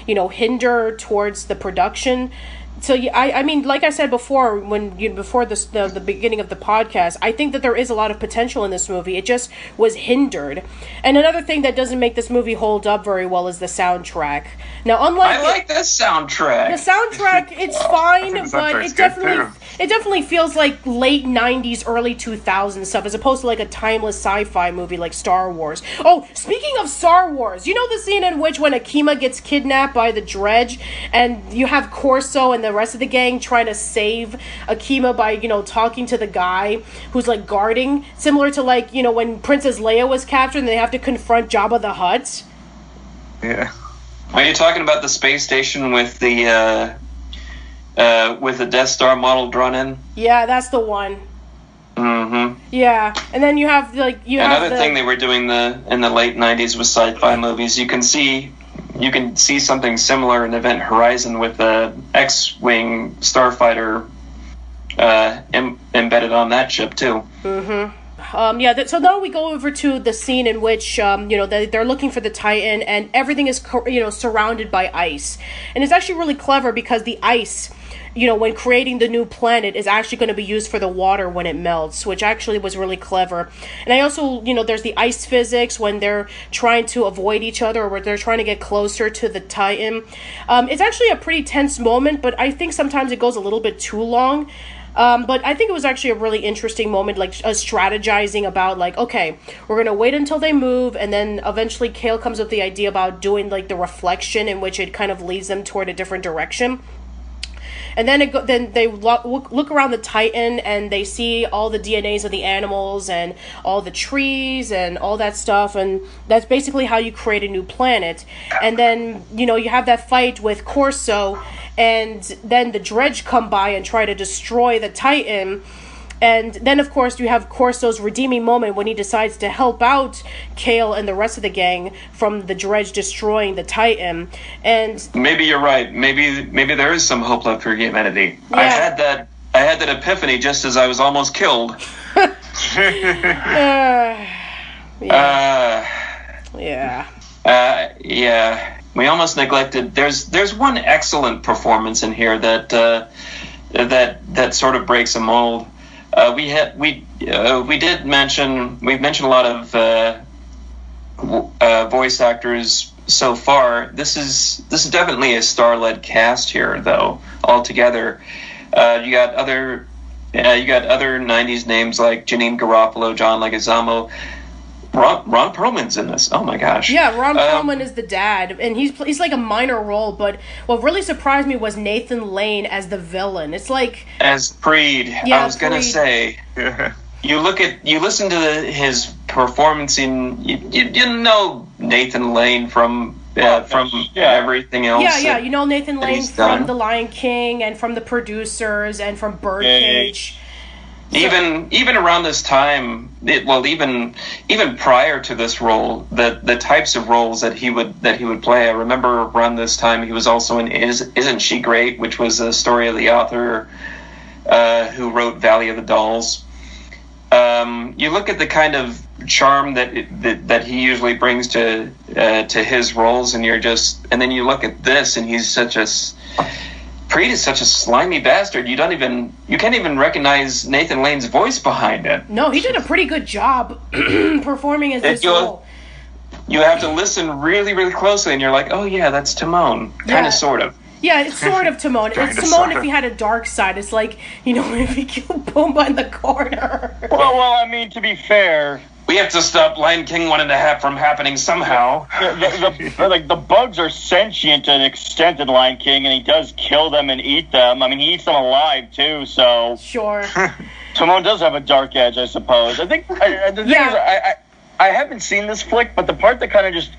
hinder towards the production. So yeah, I mean, like I said before, before the beginning of the podcast, I think that there is a lot of potential in this movie. It just was hindered. And another thing that doesn't make this movie hold up very well is the soundtrack. Now, unlike I like the soundtrack. The soundtrack, it's fine, but it definitely feels like late 90s, early 2000s stuff, as opposed to like a timeless sci-fi movie like Star Wars. Oh, speaking of Star Wars, you know the scene in which when Akima gets kidnapped by the Dredge, and you have Corso and the rest of the gang trying to save Akima by, talking to the guy who's like guarding, similar to like, when Princess Leia was captured and they have to confront Jabba the Hutt. Yeah. Are you talking about the space station with the Death Star model drawn in? Yeah, that's the one. Mm-hmm. Yeah, and then you have another thing they were doing in the late '90s with sci-fi movies. You can see something similar in Event Horizon with the X-wing starfighter embedded on that ship too. Mm-hmm. So now we go over to the scene in which, they're looking for the Titan, and everything is, surrounded by ice. And it's actually really clever because the ice, when creating the new planet, is actually going to be used for the water when it melts, which actually was really clever. And I also, there's the ice physics when they're trying to avoid each other or where they're trying to get closer to the Titan. It's actually a pretty tense moment, but I think sometimes it goes a little bit too long. But I think it was actually a really interesting moment, like strategizing about like, okay, we're going to wait until they move. And then eventually Kale comes up with the idea about doing like the reflection in which it kind of leads them toward a different direction. And then they look around the Titan and they see all the DNAs of the animals and all the trees and all that stuff. And that's basically how you create a new planet. And then, you have that fight with Corso, and then the Dredge come by and try to destroy the Titan. And then, of course, you have Corso's redeeming moment when he decides to help out Kale and the rest of the gang from the Dredge destroying the Titan. And maybe you're right. Maybe there is some hope left for humanity. Yeah. I had that epiphany just as I was almost killed. Yeah. We almost neglected. There's one excellent performance in here that sort of breaks a mold. We've mentioned a lot of voice actors so far. This is definitely a star-led cast here, though. Altogether, you got other 90s names like Janine Garofalo, John Leguizamo. Ron Perlman's in this. Oh my gosh. Yeah, Ron Perlman is the dad, and he's like a minor role, but what really surprised me was Nathan Lane as the villain. It's like as Preed. Yeah, I was gonna say. You listen to his performance, and you know Nathan Lane from everything else. Yeah, you know Nathan Lane from The Lion King and from The Producers and from Birdcage. Even around this time, even prior to this role, the types of roles that he would play. I remember around this time he was also in Isn't She Great, which was a story of the author who wrote Valley of the Dolls. You look at the kind of charm that he usually brings to his roles, and then you look at this, and he's Preed is such a slimy bastard. You can't even recognize Nathan Lane's voice behind it. No, he did a pretty good job performing as this role. You have to listen really, really closely, and you're like, oh yeah, that's Timon. Kind of, sort of. Yeah, it's sort of Timon. It's Timon if he had a dark side. It's like, if he killed Pumbaa in the corner. Well, I mean, to be fair, we have to stop Lion King 1.5 from happening somehow. The bugs are sentient to an extent in Lion King, and he does kill them and eat them. I mean, he eats them alive, too, so... Sure. Timon does have a dark edge, I suppose. I think... the thing is, I haven't seen this flick, but the part that kind of just,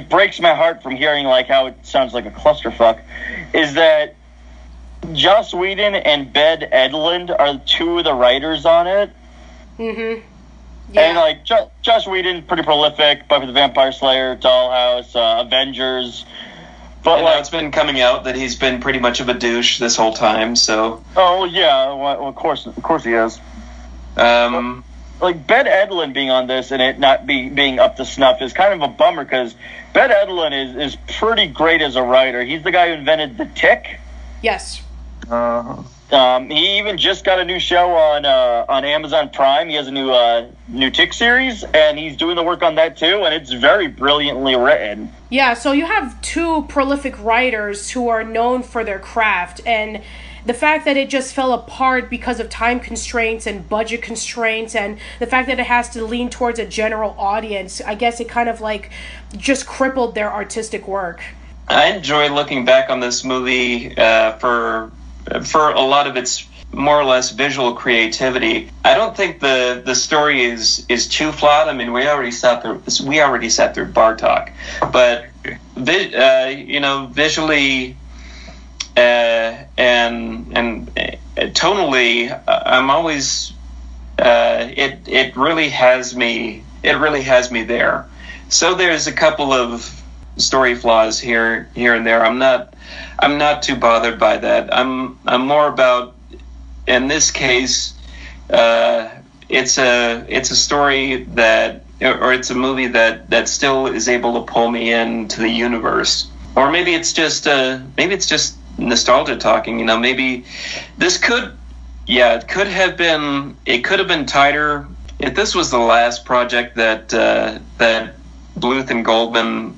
breaks my heart from hearing, how it sounds like a clusterfuck, is that Joss Whedon and Ben Edlund are two of the writers on it. Mm-hmm. Yeah. And Joss Whedon, pretty prolific, Buffy the Vampire Slayer, Dollhouse, Avengers. But it's been coming out that he's been pretty much of a douche this whole time. So. Oh yeah, well, of course he is. Ben Edlund being on this and it not being up to snuff is kind of a bummer because Ben Edlund is pretty great as a writer. He's the guy who invented The Tick. Yes. He even just got a new show on Amazon Prime. He has a new Tick series, and he's doing the work on that too, and it's very brilliantly written. Yeah, so you have two prolific writers who are known for their craft, and the fact that it just fell apart because of time constraints and budget constraints, and the fact that it has to lean towards a general audience, I guess it kind of like just crippled their artistic work. I enjoy looking back on this movie for a lot of its more or less visual creativity. I don't think the story is too flawed. I mean, we already sat through Bartok, but visually and tonally, I'm always it really has me there. So there's a couple of story flaws here and there. I'm not too bothered by that. I'm more about, in this case, it's a story that, or it's a movie that still is able to pull me into the universe. Or maybe it's just nostalgia talking. You know, maybe this could have been tighter if this was the last project that Bluth and Goldman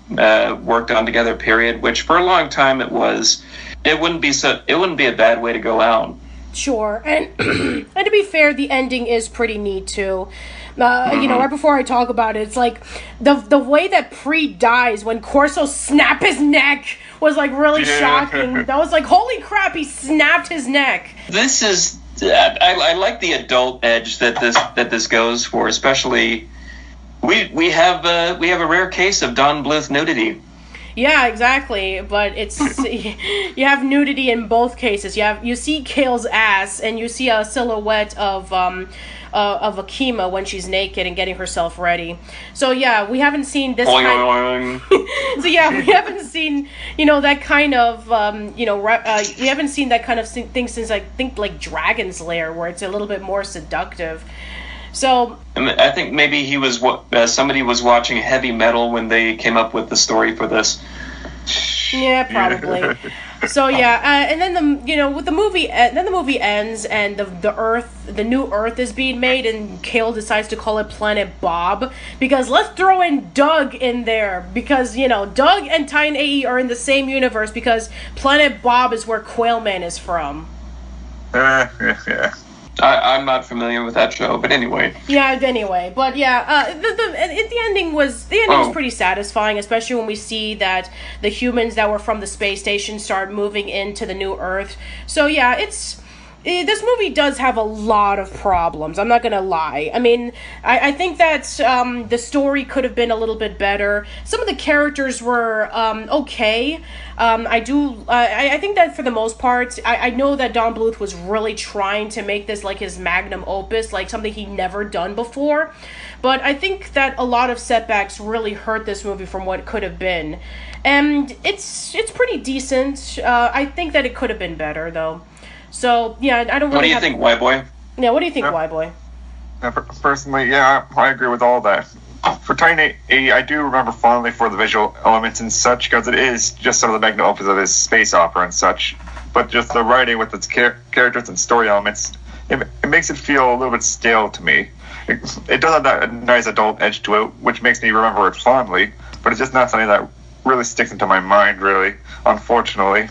worked on together, period, which for a long time it was. It wouldn't be a bad way to go out. Sure, and and to be fair, the ending is pretty neat too. You know, right before I talk about it, it's like the way that Pre dies when Corso snapped his neck was like really shocking. That was like, holy crap, he snapped his neck. This is I like the adult edge that this goes for, especially. We have a rare case of Don Bluth nudity. Yeah, exactly. But it's you have nudity in both cases. You see Kale's ass, and you see a silhouette of Akima when she's naked and getting herself ready. So yeah, we haven't seen this kind. So yeah, we haven't seen that kind of we haven't seen that kind of thing since I think like Dragon's Lair, where it's a little bit more seductive. So I think maybe somebody was watching heavy metal when they came up with the story for this. Yeah, probably. So yeah, and then the movie ends, and the new Earth is being made, and Kale decides to call it Planet Bob because let's throw in Doug in there because Doug and Titan A.E are in the same universe because Planet Bob is where Quailman is from. Yeah. I'm not familiar with that show, but anyway. Yeah, anyway. But yeah, the ending was pretty satisfying, especially when we see that the humans that were from the space station start moving into the new Earth. So yeah, this movie does have a lot of problems. I'm not gonna lie. I mean, I think that the story could have been a little bit better. Some of the characters were okay. I think that for the most part, I know that Don Bluth was really trying to make this like his magnum opus, like something he'd never done before. But I think that a lot of setbacks really hurt this movie from what it could have been. And it's pretty decent. I think that it could have been better though. So, yeah, I don't really What do you think, Whyboy? Yeah, what do you think, Whyboy? Personally, yeah, I agree with all that. For Titan A.E, I do remember fondly for the visual elements and such, because it is just sort of the magnum opus of his space opera and such. But just the writing with its characters and story elements, it makes it feel a little bit stale to me. It does have that nice adult edge to it, which makes me remember it fondly, but it's just not something that really sticks into my mind, really, unfortunately.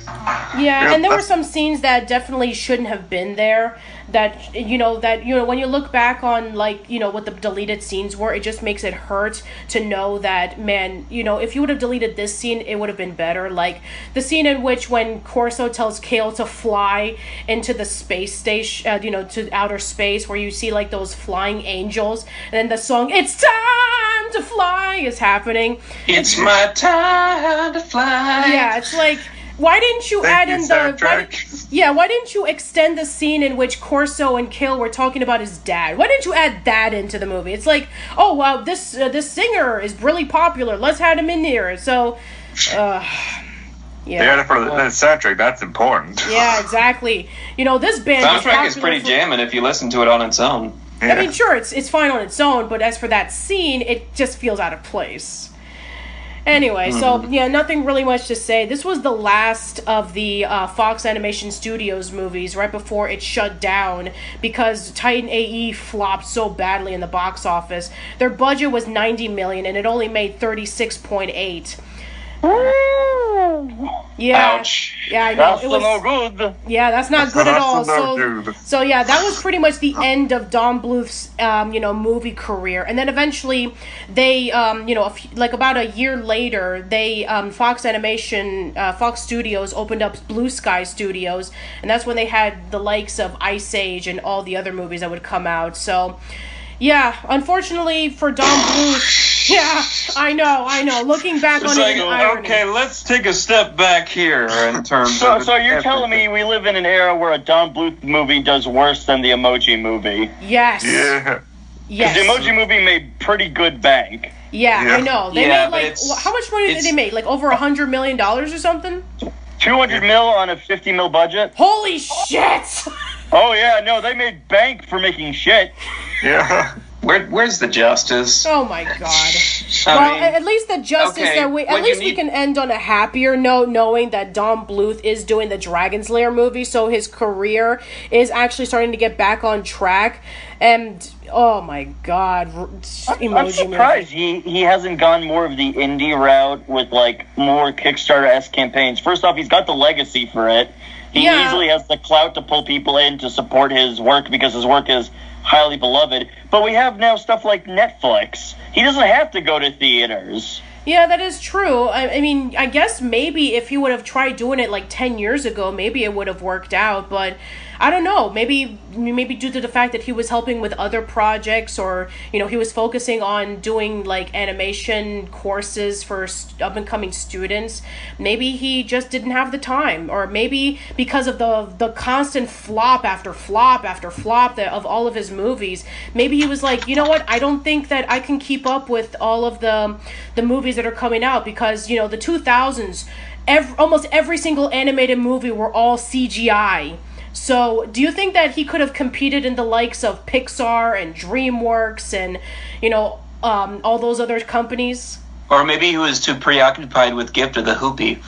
Yeah, and there were some scenes that definitely shouldn't have been there. That when you look back on what the deleted scenes were, it just makes it hurt to know that, man, if you would have deleted this scene, it would have been better. Like the scene in which when Corso tells Kale to fly into the space station, to outer space, where you see like those flying angels, and then the song "It's Time to Fly" is happening. It's my time to fly. Yeah, it's like, why didn't you add in why didn't you extend the scene in which Corso and Kale were talking about his dad? Why didn't you add that into the movie? It's like, oh wow, this singer is really popular. Let's have him in here. So, yeah. They added for the soundtrack. That's important. Yeah, exactly. This band. Soundtrack is pretty jamming if you listen to it on its own. Yeah. I mean, sure, it's fine on its own, but as for that scene, it just feels out of place. Anyway, so yeah, nothing really much to say. This was the last of the Fox Animation Studios movies right before it shut down because Titan A.E. flopped so badly in the box office. Their budget was $90 million and it only made $36.8. Yeah. Ouch. Yeah, I know. That's no good. Yeah, that's not good at all. No good. So yeah, that was pretty much the end of Don Bluth's movie career. And then eventually they about a year later, they Fox Studios opened up Blue Sky Studios, and that's when they had the likes of Ice Age and all the other movies that would come out. So yeah, unfortunately for Don Bluth, yeah, I know. Looking back on it, irony. Okay, let's take a step back here in terms of. So you're telling me we live in an era where a Don Bluth movie does worse than the Emoji Movie? Yes. Yeah. Yes. The Emoji Movie made pretty good bank. Yeah, I know. They Yeah, made how much money did they make? Like over $100 million or something? 200 mil on a 50 mil budget. Holy shit! Oh yeah, no, they made bank for making shit. Yeah. Where's the justice? Oh my god. I Well, mean, at least the justice okay, that we we can end on a happier note, knowing that Don Bluth is doing the Dragon's Lair movie, so his career is actually starting to get back on track. And oh my god, I'm surprised he hasn't gone more of the indie route with like more Kickstarter-esque campaigns. First off, he's got the legacy for it. He easily has the clout to pull people in to support his work because his work is highly beloved. But we have now stuff like Netflix. He doesn't have to go to theaters. Yeah, that is true. I mean, I guess maybe if he would have tried doing it like 10 years ago, maybe it would have worked out, but I don't know. Maybe due to the fact that he was helping with other projects, or he was focusing on doing like animation courses for up and coming students. Maybe he just didn't have the time, or maybe because of the constant flop after flop after flop of all of his movies. Maybe he was like, you know what? I don't think that I can keep up with all of the movies that are coming out because the 2000s, almost every single animated movie were all CGI. So, do you think that he could have competed in the likes of Pixar and DreamWorks and, all those other companies? Or maybe he was too preoccupied with Gift of the Hoopy.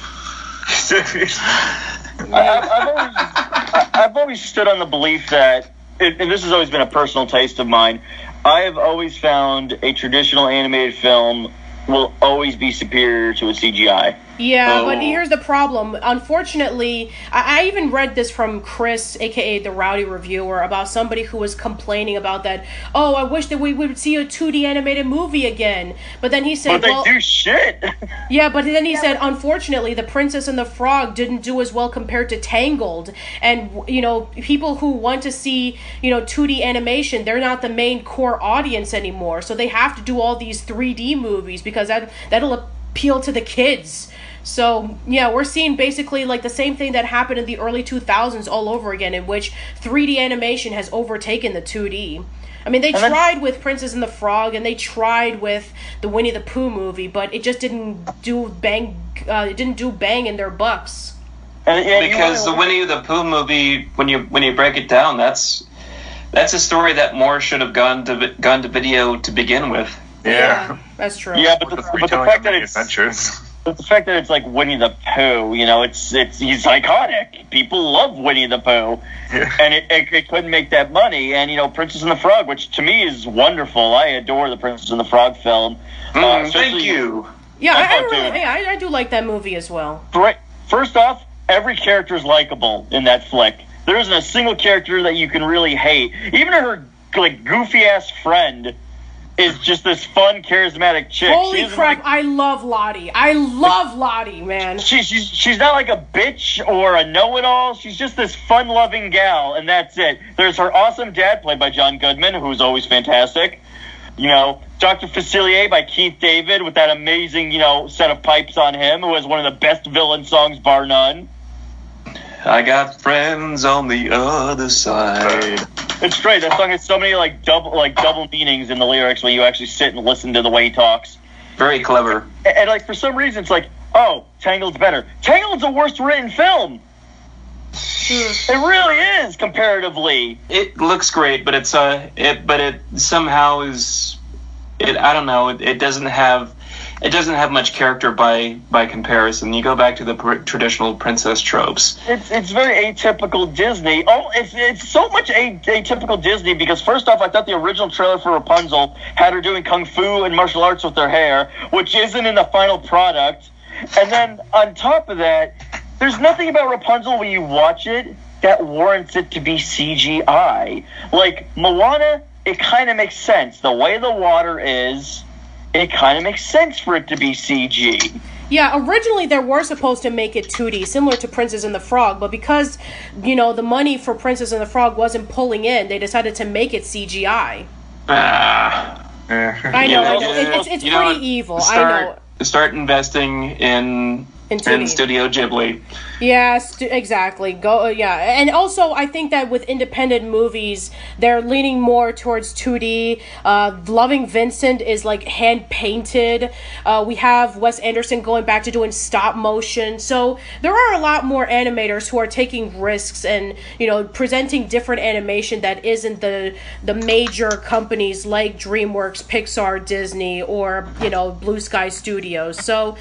I've always stood on the belief that, and this has always been a personal taste of mine, I have always found a traditional animated film will always be superior to a CGI. Yeah, but here's the problem. Unfortunately, I even read this from Chris, a.k.a. the Rowdy Reviewer, about somebody who was complaining about that, oh, I wish that we would see a 2D animated movie again. But then he said, But they do shit! Yeah, but then he said, unfortunately, The Princess and the Frog didn't do as well compared to Tangled. And, people who want to see, 2D animation, they're not the main core audience anymore. So they have to do all these 3D movies because that'll appeal to the kids. So, yeah, we're seeing basically like the same thing that happened in the early 2000s all over again, in which 3D animation has overtaken the 2D. I mean, they tried with Princess and the Frog, and they tried with the Winnie the Pooh movie, but it just didn't do bang in their bucks. Because the Winnie the Pooh movie, when you break it down, that's a story that more should have gone to video to begin with. Yeah, that's true. Yeah, but the fact that it's adventures. But the fact that it's like Winnie the Pooh, he's iconic. People love Winnie the Pooh, and it couldn't make that money. And Princess and the Frog, which to me is wonderful. I adore the Princess and the Frog film. Thank you. Yeah, I do like that movie as well. First off, every character is likable in that flick. There isn't a single character that you can really hate. Even her like goofy ass friend is just this fun, charismatic chick. Holy crap, I love Lottie. I love Lottie, man. She's not like a bitch or a know-it-all. She's just this fun-loving gal, and that's it. There's her awesome dad, played by John Goodman, who's always fantastic. Dr. Facilier by Keith David, with that amazing, set of pipes on him, who has one of the best villain songs, bar none. I got friends on the other side. It's great. That song has so many double meanings in the lyrics when you actually sit and listen to the way he talks. Very clever. And for some reason it's like, oh, Tangled's better. Tangled's a worse written film. It really is comparatively. It looks great, but it somehow is. I don't know. It doesn't have. it doesn't have much character by comparison. You go back to the traditional princess tropes. It's very atypical Disney. Oh, it's so much atypical Disney because first off, I thought the original trailer for Rapunzel had her doing kung fu and martial arts with her hair, which isn't in the final product. And then on top of that, there's nothing about Rapunzel when you watch it that warrants it to be CGI. Like Moana, it kind of makes sense. The way the water is, it kind of makes sense for it to be CG. Yeah, originally they were supposed to make it 2D, similar to Princess and the Frog, but because, the money for Princess and the Frog wasn't pulling in, they decided to make it CGI. I know. It's pretty evil. I know. Start investing in Studio Ghibli. Yeah, exactly. And also I think that with independent movies, they're leaning more towards 2D. Loving Vincent is like hand painted. We have Wes Anderson going back to doing stop motion. So there are a lot more animators who are taking risks and presenting different animation that isn't the major companies like DreamWorks, Pixar, Disney, or Blue Sky Studios. So.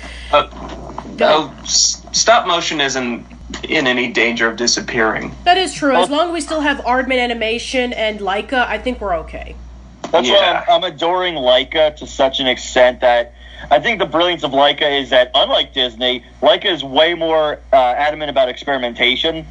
Stop motion isn't in any danger of disappearing. That is true. As long as we still have Aardman Animation and Leica, I think we're okay. That's why I'm adoring Leica to such an extent that I think the brilliance of Leica is that, unlike Disney, Leica is way more adamant about experimentation.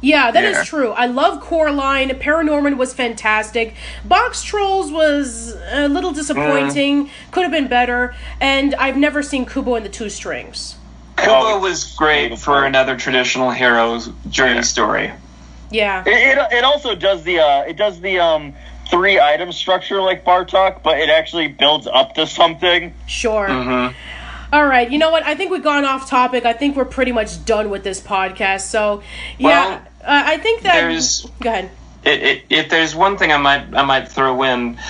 Yeah, that is true. I love Coraline. Paranorman was fantastic. Box Trolls was a little disappointing. Could have been better. And I've never seen Kubo and the Two Strings. Kubo was great for another traditional hero's journey story. Yeah. It also does the 3 item structure like Bartok, but it actually builds up to something. Sure. Mm-hmm. All right. You know what? I think we've gone off topic. I think we're pretty much done with this podcast. So, I think that. Go ahead. If there's one thing I might throw in,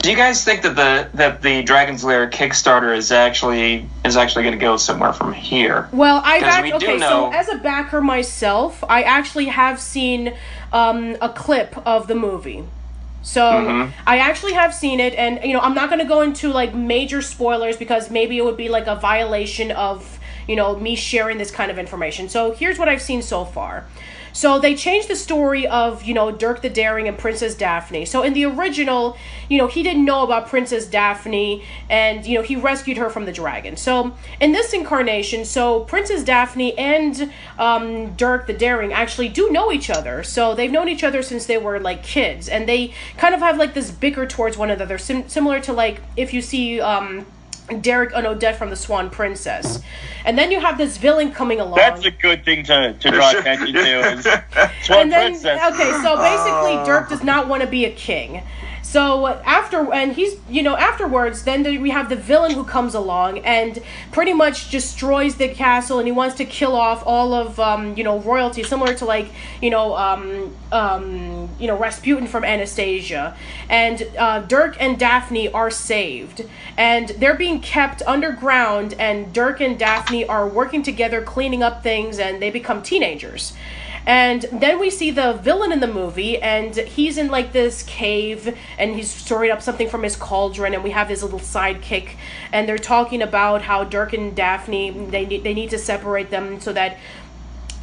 do you guys think that the Dragon's Lair Kickstarter is actually going to go somewhere from here? Well, so as a backer myself, I actually have seen a clip of the movie. So I actually have seen it, and I'm not going to go into like major spoilers because maybe it would be like a violation of me sharing this kind of information. So here's what I've seen so far. So they changed the story of, Dirk the Daring and Princess Daphne. So in the original, he didn't know about Princess Daphne and, he rescued her from the dragon. So in this incarnation, Princess Daphne and Dirk the Daring actually do know each other. So they've known each other since they were like kids, and they kind of have like this bicker towards one another, similar to like if you see Derek and Odette from The Swan Princess. And then you have this villain coming along. That's a good thing to draw attention to. Swan Princess. Okay, so basically Dirk does not want to be a king. So afterwards, then we have the villain who comes along and pretty much destroys the castle, and he wants to kill off all of royalty, similar to like Rasputin from Anastasia. And Dirk and Daphne are saved, and they're being kept underground. And Dirk and Daphne are working together, cleaning up things, and they become teenagers. And then we see the villain in the movie, and he's in like this cave, and he's storing up something from his cauldron, and we have his little sidekick, and they're talking about how Dirk and Daphne, they need to separate them so that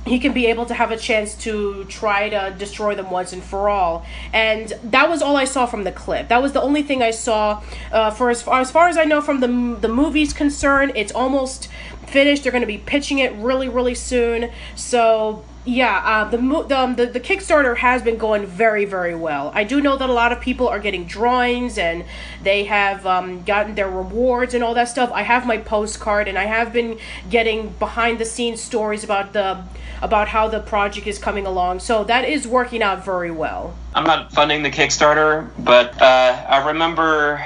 he can be able to have a chance to try to destroy them once and for all. And that was all I saw from the clip. That was the only thing I saw. For as far as I know from the movie's concerned, it's almost finished. They're going to be pitching it really, really soon. So yeah, the Kickstarter has been going very, very well. I do know that a lot of people are getting drawings, and they have gotten their rewards and all that stuff. I have my postcard, and I have been getting behind-the-scenes stories about how the project is coming along. So that is working out very well. I'm not funding the Kickstarter, but I remember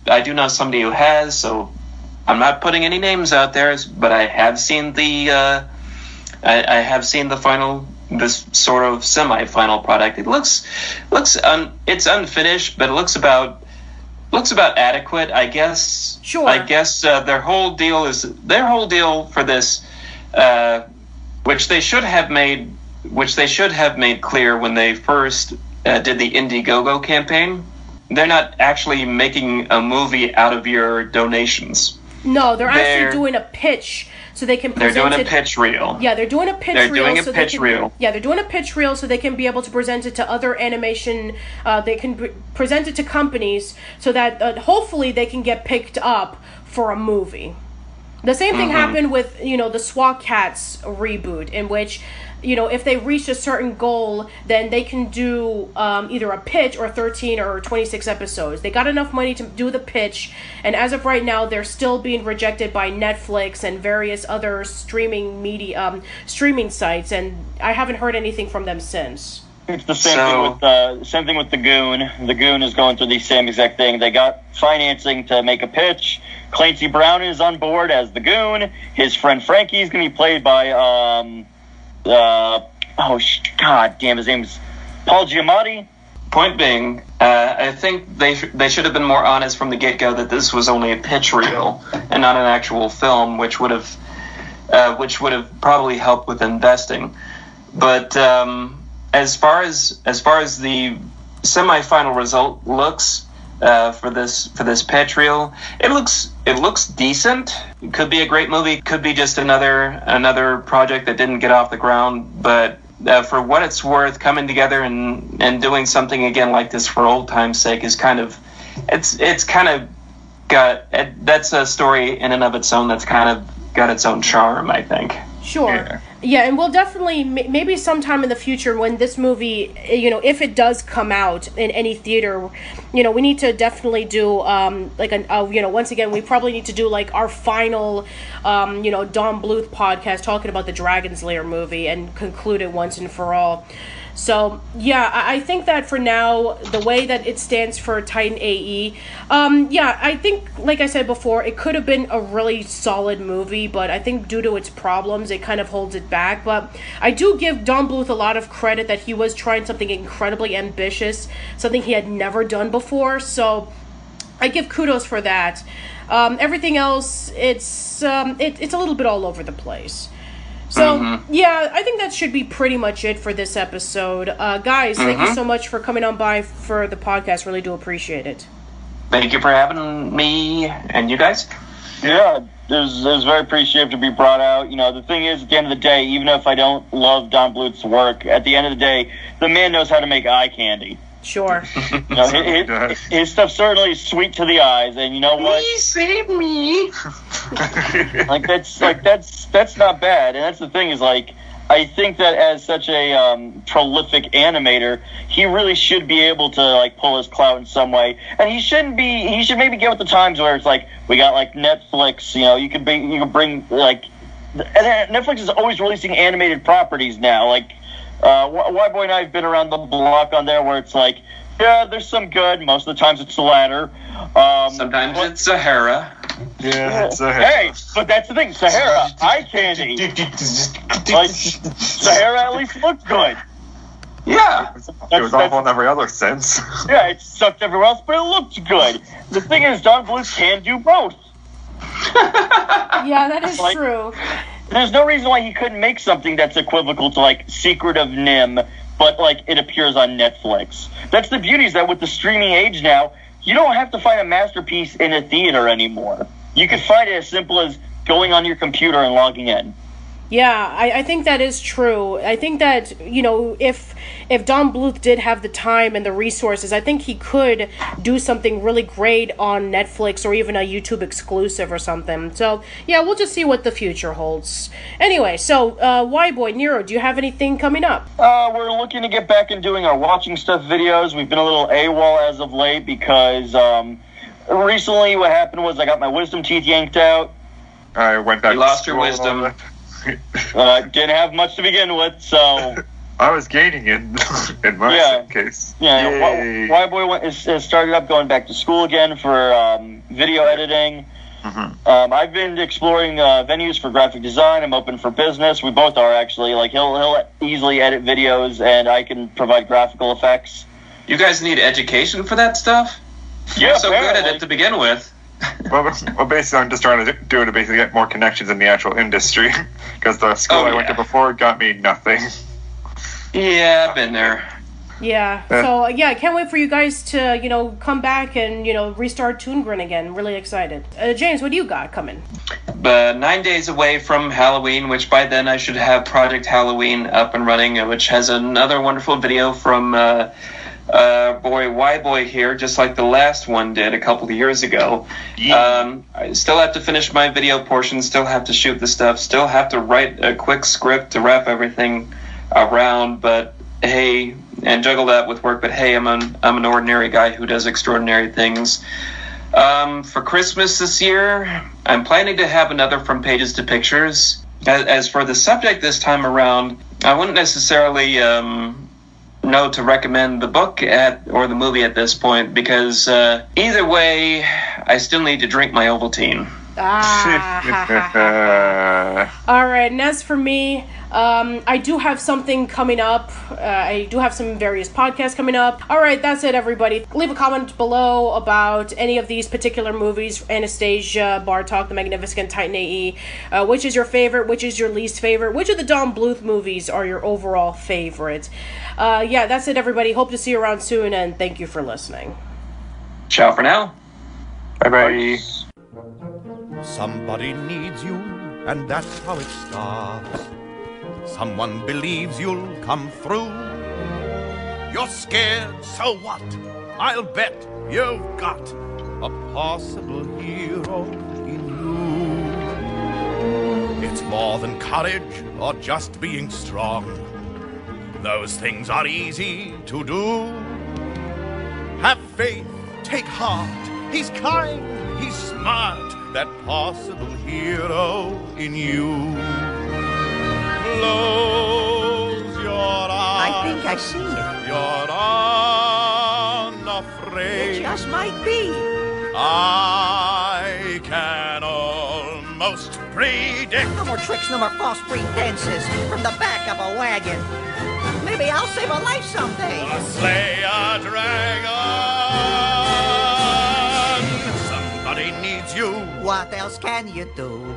I do know somebody who has, so I'm not putting any names out there, but I have seen the final, this sort of semi-final product. It it's unfinished, but it looks about adequate, I guess. Sure. I guess their whole deal for this, which they should have made clear when they first did the Indiegogo campaign. They're not actually making a movie out of your donations. No, they're actually doing a pitch so they can present They're doing a pitch reel. Yeah, they're doing a pitch They're reel. doing a pitch reel. Yeah, they're doing a pitch reel so they can be able to present it to other animation. They can present it to companies so that hopefully they can get picked up for a movie. The same thing happened with, the SWAT Cats reboot, in which, if they reach a certain goal, then they can do either a pitch or 13 or 26 episodes. They got enough money to do the pitch, and as of right now, they're still being rejected by Netflix and various other streaming sites, and I haven't heard anything from them since. It's the same thing with the Goon. The Goon is going through the same exact thing. They got financing to make a pitch. Clancy Brown is on board as the Goon. His friend Frankie is going to be played by God damn, his name's Paul Giamatti. Point being, I think they should have been more honest from the get-go that this was only a pitch reel and not an actual film, which would have probably helped with investing. But as far as the semi-final result looks for this pitch reel, it looks decent. It could be a great movie. Could be just another project that didn't get off the ground. But for what it's worth, coming together and doing something again like this for old time's sake is it's kind of got, that's a story in and of its own that's kind of got its own charm, I think. Sure. Yeah, and we'll definitely, maybe sometime in the future when this movie, if it does come out in any theater, we need to definitely do, once again, we probably need to do, our final, Don Bluth podcast talking about the Dragon Slayer movie and conclude it once and for all. So, yeah, I think that for now, the way that it stands for Titan A.E., I think, like I said before, it could have been a really solid movie, but I think due to its problems, it kind of holds it back. But I do give Don Bluth a lot of credit that he was trying something incredibly ambitious, something he had never done before, so I give kudos for that. Everything else, it's a little bit all over the place. So, yeah, I think that should be pretty much it for this episode. Guys, thank you so much for coming on by for the podcast. Really do appreciate it. Thank you for having me and you guys. Yeah, it was very appreciative to be brought out. The thing is, at the end of the day, even if I don't love Don Bluth's work, at the end of the day, the man knows how to make eye candy. Sure. His stuff certainly is sweet to the eyes, and you know what? Please save me. That's not bad, and that's the thing is I think that as such a prolific animator, he really should be able to pull his clout in some way, and he should maybe get with the times where it's we got Netflix, you could bring and Netflix is always releasing animated properties now, Whyboy and I have been around the block on there where it's there's some good. Most of the times it's the latter. Sometimes it's Sahara. Yeah, it's Sahara. Hey, but that's the thing. Sahara, eye candy. Sahara at least looked good. Yeah. It was awful in every other sense. Yeah, it sucked everywhere else, but it looked good. The thing is, Don Bluth can do both. Yeah, that is true. There's no reason why he couldn't make something that's equivocal to Secret of Nim, but it appears on Netflix. That's the beauty, is that with the streaming age now, you don't have to find a masterpiece in a theater anymore. You can find it as simple as going on your computer and logging in. Yeah, I think that is true. I think that, if Don Bluth did have the time and the resources, I think he could do something really great on Netflix or even a YouTube exclusive or something. So, yeah, we'll just see what the future holds. Anyway, so, Whyboy, Nero, do you have anything coming up? We're looking to get back and doing our watching stuff videos. We've been a little AWOL as of late because recently what happened was I got my wisdom teeth yanked out. I went back. You lost your wisdom. Didn't have much to begin with, so I was gaining it in my case. Yeah, Whyboy has started up going back to school again for video editing. I've been exploring venues for graphic design. I'm open for business. We both are, actually. He'll easily edit videos, and I can provide graphical effects. You guys need education for that stuff? Yeah, You're so good at it to begin with. Well, basically, I'm just trying to do it to basically get more connections in the actual industry, because the school I went to before got me nothing. Yeah, I've been there. Yeah. So yeah, I can't wait for you guys to come back and restart Toongren again. Really excited. James, what do you got coming? 9 days away from Halloween, which by then I should have Project Halloween up and running, which has another wonderful video from boy Whyboy here, just like the last one did a couple of years ago. Yeah. I still have to finish my video portion, still have to shoot the stuff, still have to write a quick script to wrap everything around, but hey, and juggle that with work, but hey, I'm an ordinary guy who does extraordinary things. For Christmas this year, I'm planning to have another From Pages to Pictures. As for the subject this time around, I wouldn't necessarily know to recommend the book or the movie at this point, because either way, I still need to drink my Ovaltine. All right, and as for me, I do have something coming up. I do have some various podcasts coming up. All right, that's it, everybody. Leave a comment below about any of these particular movies: Anastasia, Bartok the Magnificent, Titan A.E. Which is your favorite? Which is your least favorite? Which of the Don Bluth movies are your overall favorite? Yeah, that's it, everybody. Hope to see you around soon, and thank you for listening. Ciao for now. Bye-bye. Somebody needs you, and that's how it starts. Someone believes you'll come through. You're scared, so what? I'll bet you've got a possible hero in you. It's more than courage or just being strong. Those things are easy to do. Have faith, take heart. He's kind, he's smart. That possible hero in you. Close your eyes. I think I see it. You're unafraid. It just might be. I can almost predict. No more tricks, no more false pretenses from the back of a wagon. Maybe I'll save a life someday. Gonna slay a dragon. Somebody needs you. What else can you do?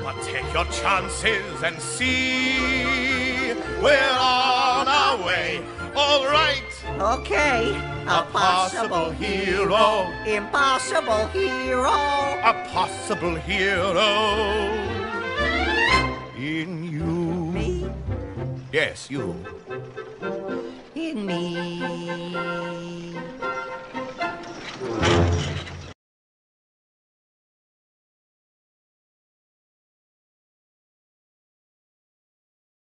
But take your chances and see. We're on our way. All right. Okay. A possible hero. Impossible hero. A possible hero in you. Me? Yes, you. In me.